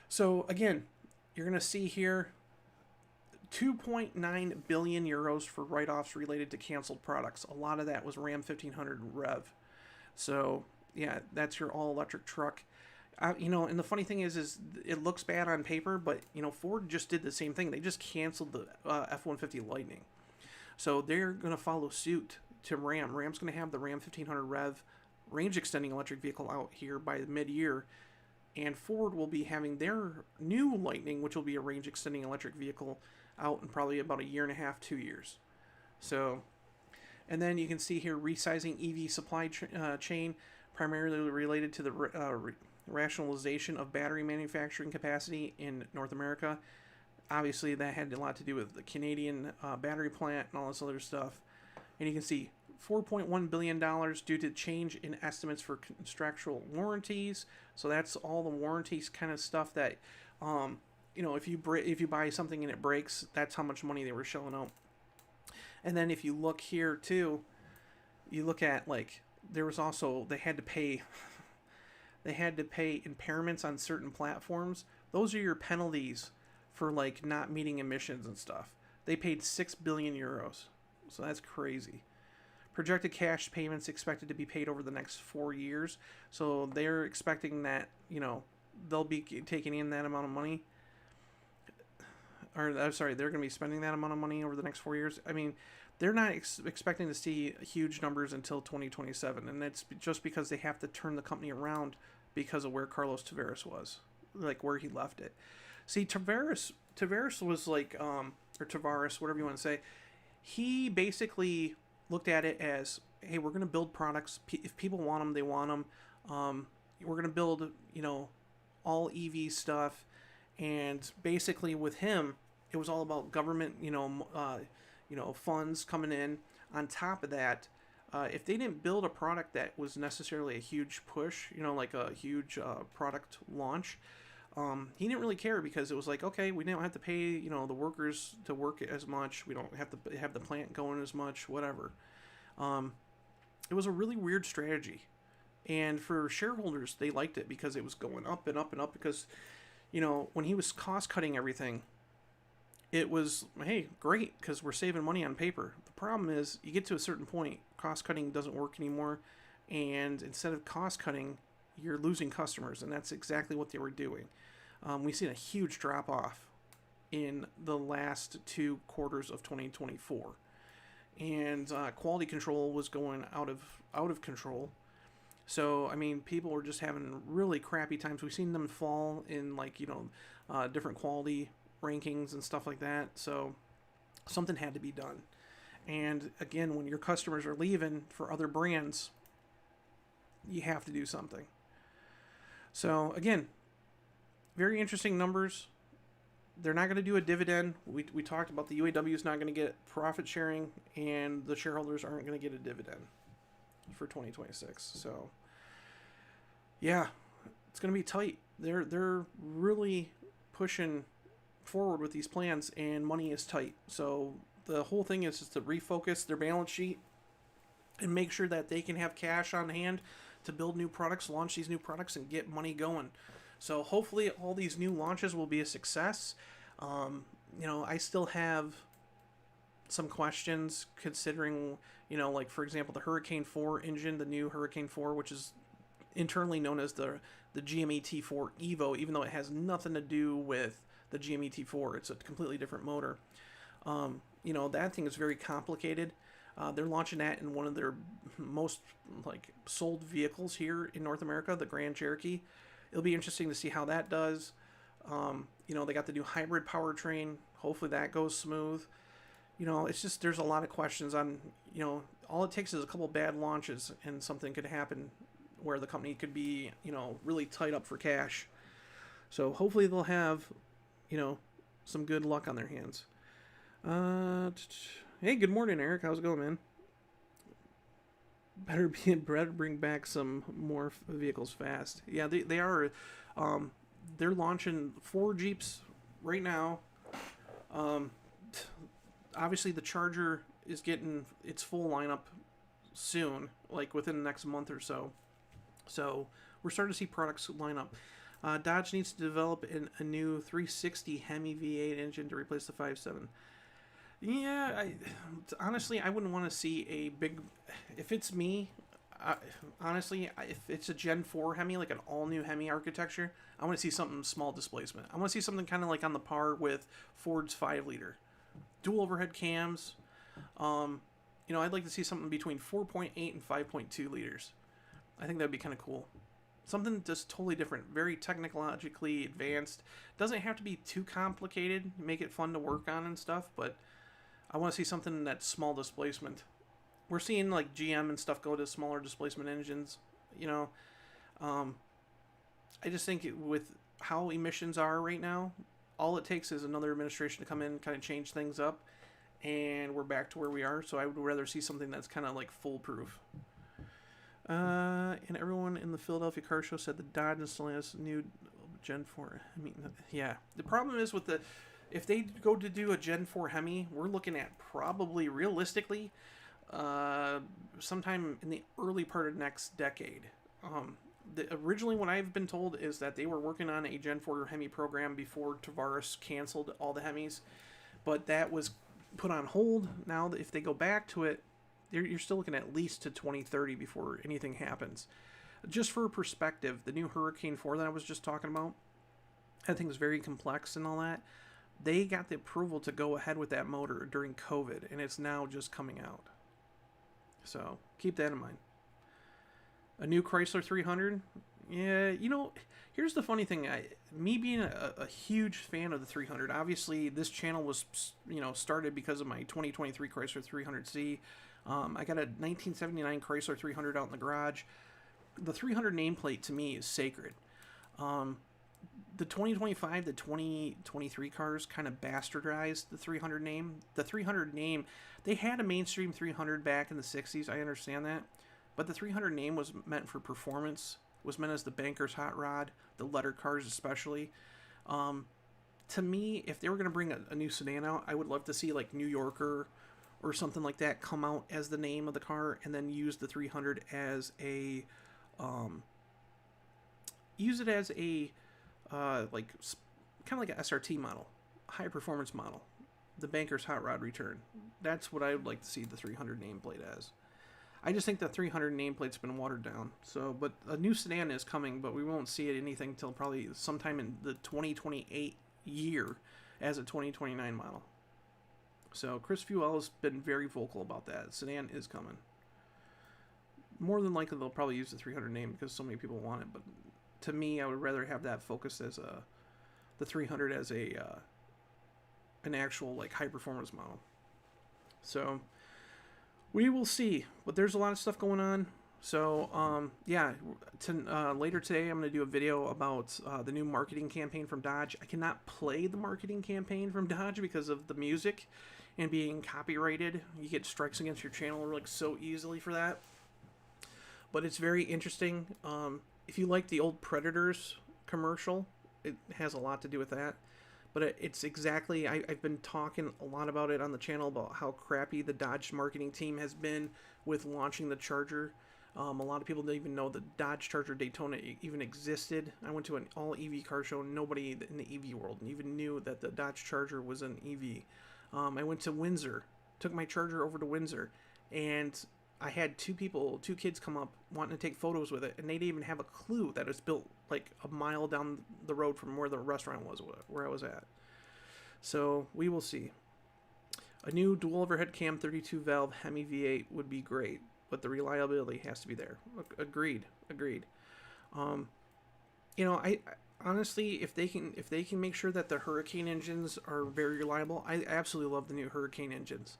So again, you're going to see here 2.9 billion euros for write-offs related to canceled products. A lot of that was Ram 1500 Rev. So yeah, that's your all-electric truck. And the funny thing is it looks bad on paper, but Ford just did the same thing. They just canceled the F-150 Lightning, so they're going to follow suit to Ram. Ram's going to have the Ram 1500 Rev range extending electric vehicle out here by mid-year, and Ford will be having their new Lightning, which will be a range extending electric vehicle, out in probably about a year and a half, 2 years. So, and then you can see here resizing EV supply chain, primarily related to the rationalization of battery manufacturing capacity in North America. Obviously, that had a lot to do with the Canadian battery plant and all this other stuff. And you can see $4.1 billion due to change in estimates for contractual warranties. So that's all the warranties kind of stuff that, if you buy something and it breaks, that's how much money they were shelling out. And then if you look here too, you look at there was also, they had to pay impairments on certain platforms. Those are your penalties for not meeting emissions and stuff. They paid 6 billion euros. So that's crazy. Projected cash payments expected to be paid over the next 4 years. So they're expecting that, they'll be taking in that amount of money. Or, I'm sorry, they're going to be spending that amount of money over the next 4 years. I mean, they're not expecting to see huge numbers until 2027. And that's just because they have to turn the company around because of where Carlos Tavares was, where he left it. See, Tavares was or Tavares, whatever you want to say, he basically looked at it as, hey, we're going to build products. If people want them, they want them. We're going to build, all EV stuff. And basically with him, it was all about government, funds coming in. On top of that, if they didn't build a product that was necessarily a huge push, like a huge product launch, he didn't really care, because it was okay, we don't have to pay, the workers to work as much. We don't have to have the plant going as much, whatever. It was a really weird strategy. And for shareholders, they liked it because it was going up and up and up, because, when he was cost-cutting everything, it was, hey, great, because we're saving money on paper. The problem is, you get to a certain point, cost-cutting doesn't work anymore, and instead of cost-cutting, you're losing customers, and that's exactly what they were doing. We've seen a huge drop-off in the last 2 quarters of 2024, and quality control was going out of control. So, I mean, people were just having really crappy times. We've seen them fall in, different quality rankings and stuff like that. So, something had to be done. And, again, when your customers are leaving for other brands, you have to do something. So, again, very interesting numbers. They're not going to do a dividend. We talked about the UAW is not going to get profit sharing, and the shareholders aren't going to get a dividend for 2026. So, yeah, it's going to be tight. They're really pushing forward with these plans, and money is tight. So the whole thing is just to refocus their balance sheet and make sure that they can have cash on hand to build new products, launch these new products, and get money going. So hopefully all these new launches will be a success. I still have some questions considering, like for example, the Hurricane 4 engine, the new Hurricane 4, which is internally known as the GME T4 Evo, even though it has nothing to do with the GME T4. It's a completely different motor. That thing is very complicated. They're launching that in one of their most sold vehicles here in North America, the Grand Cherokee. It'll be interesting to see how that does. They got the new hybrid powertrain. Hopefully that goes smooth. It's just there's a lot of questions on, all it takes is a couple bad launches and something could happen where the company could be, really tight up for cash. So hopefully they'll have, some good luck on their hands. Hey, good morning, Eric. How's it going, man? Better bring back some more vehicles fast. Yeah, they are. They're launching 4 Jeeps right now. Obviously, the Charger is getting its full lineup soon, like within the next month or so. So we're starting to see products line up. Dodge needs to develop a new 360 Hemi V8 engine to replace the 5.7. Yeah, honestly, I wouldn't want to see a big... If it's me, honestly, if it's a Gen 4 Hemi, like an all-new Hemi architecture, I want to see something small displacement. I want to see something kind of like on the par with Ford's 5-liter. Dual overhead cams. I'd like to see something between 4.8 and 5.2 liters. I think that'd be kind of cool. Something just totally different, very technologically advanced. Doesn't have to be too complicated, make it fun to work on and stuff, but I want to see something that's small displacement. We're seeing like GM and stuff go to smaller displacement engines, I just think with how emissions are right now, all it takes is another administration to come in, kind of change things up, and we're back to where we are. So I would rather see something that's kind of like foolproof. And everyone in the Philadelphia Car Show said the Dodge and Stellantis new Gen 4. Yeah. The problem is if they go to do a Gen 4 Hemi, we're looking at probably realistically sometime in the early part of next decade. Originally what I've been told is that they were working on a Gen 4 Hemi program before Tavares canceled all the Hemis, but that was put on hold. Now if they go back to it, you're still looking at least to 2030 before anything happens. Just for perspective, the new Hurricane 4 that I was just talking about, I think is very complex and all that. They got the approval to go ahead with that motor during COVID, and it's now just coming out. So keep that in mind. A new Chrysler 300. Yeah, here's the funny thing. Me being a huge fan of the 300, obviously this channel was, started because of my 2023 Chrysler 300C. I got a 1979 Chrysler 300 out in the garage. The 300 nameplate to me is sacred. The 2025, the 2023 cars kind of bastardized the 300 name. The 300 name, they had a mainstream 300 back in the 60s, I understand that. But the 300 name was meant for performance, was meant as the banker's hot rod, the letter cars especially. To me, if they were going to bring a new sedan out, I would love to see like New Yorker or something like that come out as the name of the car, and then use the 300 as a, like kind of like an SRT model, high performance model, the banker's hot rod return. That's what I would like to see the 300 nameplate as. I just think the 300 nameplate's been watered down. So, but a new sedan is coming, but we won't see it anything until probably sometime in the 2028 year as a 2029 model. So Chris Fuel has been very vocal about that. Sedan is coming. More than likely, they'll probably use the 300 name because so many people want it. But to me, I would rather have that focused as the 300 as an actual like high performance model. So we will see. But there's a lot of stuff going on. So yeah, later today I'm going to do a video about the new marketing campaign from Dodge. I cannot play the marketing campaign from Dodge because of the music and being copyrighted. You get strikes against your channel like so easily for that. But it's very interesting. If you like the old Predators commercial, it has a lot to do with that. But it's exactly, I've been talking a lot about it on the channel about how crappy the Dodge marketing team has been with launching the Charger. A lot of people didn't even know the Dodge Charger Daytona even existed. I went to an all-EV car show, and nobody in the EV world even knew that the Dodge Charger was an EV. I went to Windsor took my Charger over to Windsor, and I had two kids come up wanting to take photos with it, and they didn't even have a clue that it's built like a mile down the road from where the restaurant was, where I was at. So we will see. A new dual overhead cam 32 valve Hemi V8 would be great, but the reliability has to be there. Agreed. I honestly, if they can make sure that the Hurricane engines are very reliable, I absolutely love the new Hurricane engines.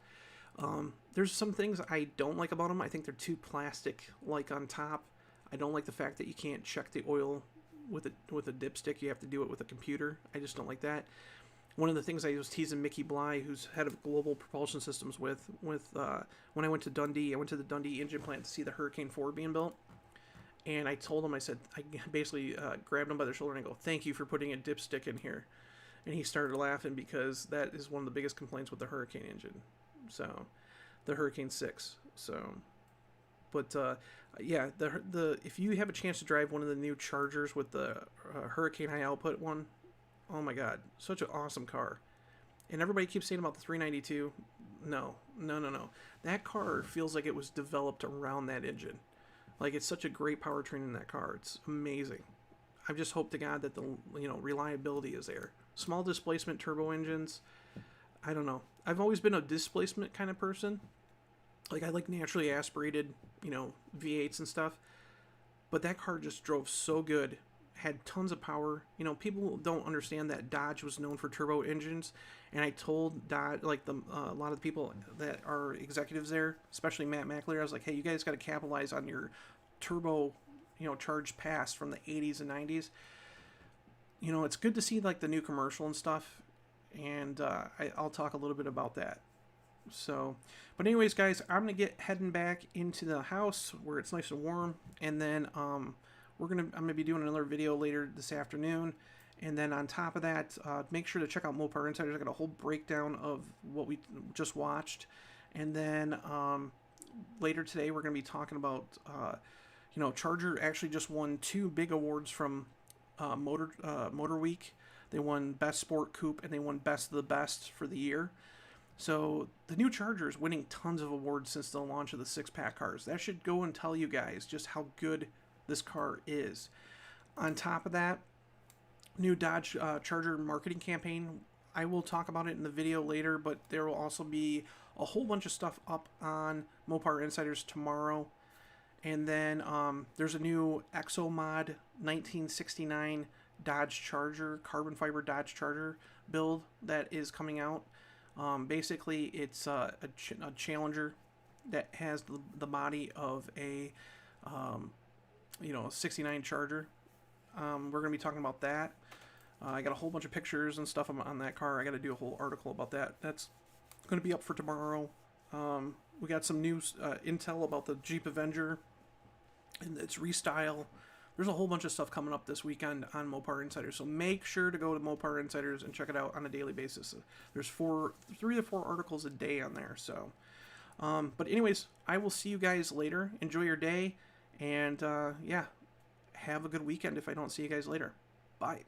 There's some things I don't like about them. I think they're too plastic-like on top. I don't like the fact that you can't check the oil with a dipstick. You have to do it with a computer. I just don't like that. One of the things I was teasing Mickey Bly, who's head of global propulsion systems, with when I went to Dundee, I went to the Dundee engine plant to see the Hurricane 4 being built. And I told him, I said, I basically grabbed him by the shoulder and I go, "Thank you for putting a dipstick in here." And he started laughing because that is one of the biggest complaints with the Hurricane engine. So, the Hurricane 6. So, but yeah, the if you have a chance to drive one of the new Chargers with the Hurricane high output one, oh my God, such an awesome car. And everybody keeps saying about the 392. No. That car feels like it was developed around that engine. Like, it's such a great powertrain in that car. It's amazing. I just hope to God that the reliability is there. Small displacement turbo engines, I don't know. I've always been a displacement kind of person. Like, I like naturally aspirated, V8s and stuff. But that car just drove so good. Had tons of power. People don't understand that Dodge was known for turbo engines. And I told Dodge, like a lot of the people that are executives there, especially Matt McAleer, I was like, hey, you guys got to capitalize on your turbo, charged past from the 80s and 90s. It's good to see like the new commercial and stuff. And I'll talk a little bit about that. So, but anyways, guys, I'm going to get heading back into the house where it's nice and warm. And then I'm going to be doing another video later this afternoon. And then on top of that, make sure to check out Mopar Insiders. I got a whole breakdown of what we just watched. And then later today, we're going to be talking about, Charger actually just won 2 big awards from Motor Week. They won Best Sport Coupe and they won Best of the Best for the year. So the new Charger is winning tons of awards since the launch of the 6-pack cars. That should go and tell you guys just how good this car is. On top of that, new Dodge Charger marketing campaign. I will talk about it in the video later, but there will also be a whole bunch of stuff up on Mopar Insiders tomorrow. And then there's a new ExoMod 1969 Dodge Charger, carbon fiber Dodge Charger build that is coming out. Basically, it's a Challenger that has the body of a 69 Charger. We're going to be talking about that. I got a whole bunch of pictures and stuff on that car. I got to do a whole article about that. That's going to be up for tomorrow. We got some new intel about the Jeep Avenger and its restyle. There's a whole bunch of stuff coming up this weekend on Mopar Insiders, so make sure to go to Mopar Insiders and check it out on a daily basis. There's 3 to 4 articles a day on there. So, but anyways, I will see you guys later. Enjoy your day, and yeah, have a good weekend if I don't see you guys later. Bye.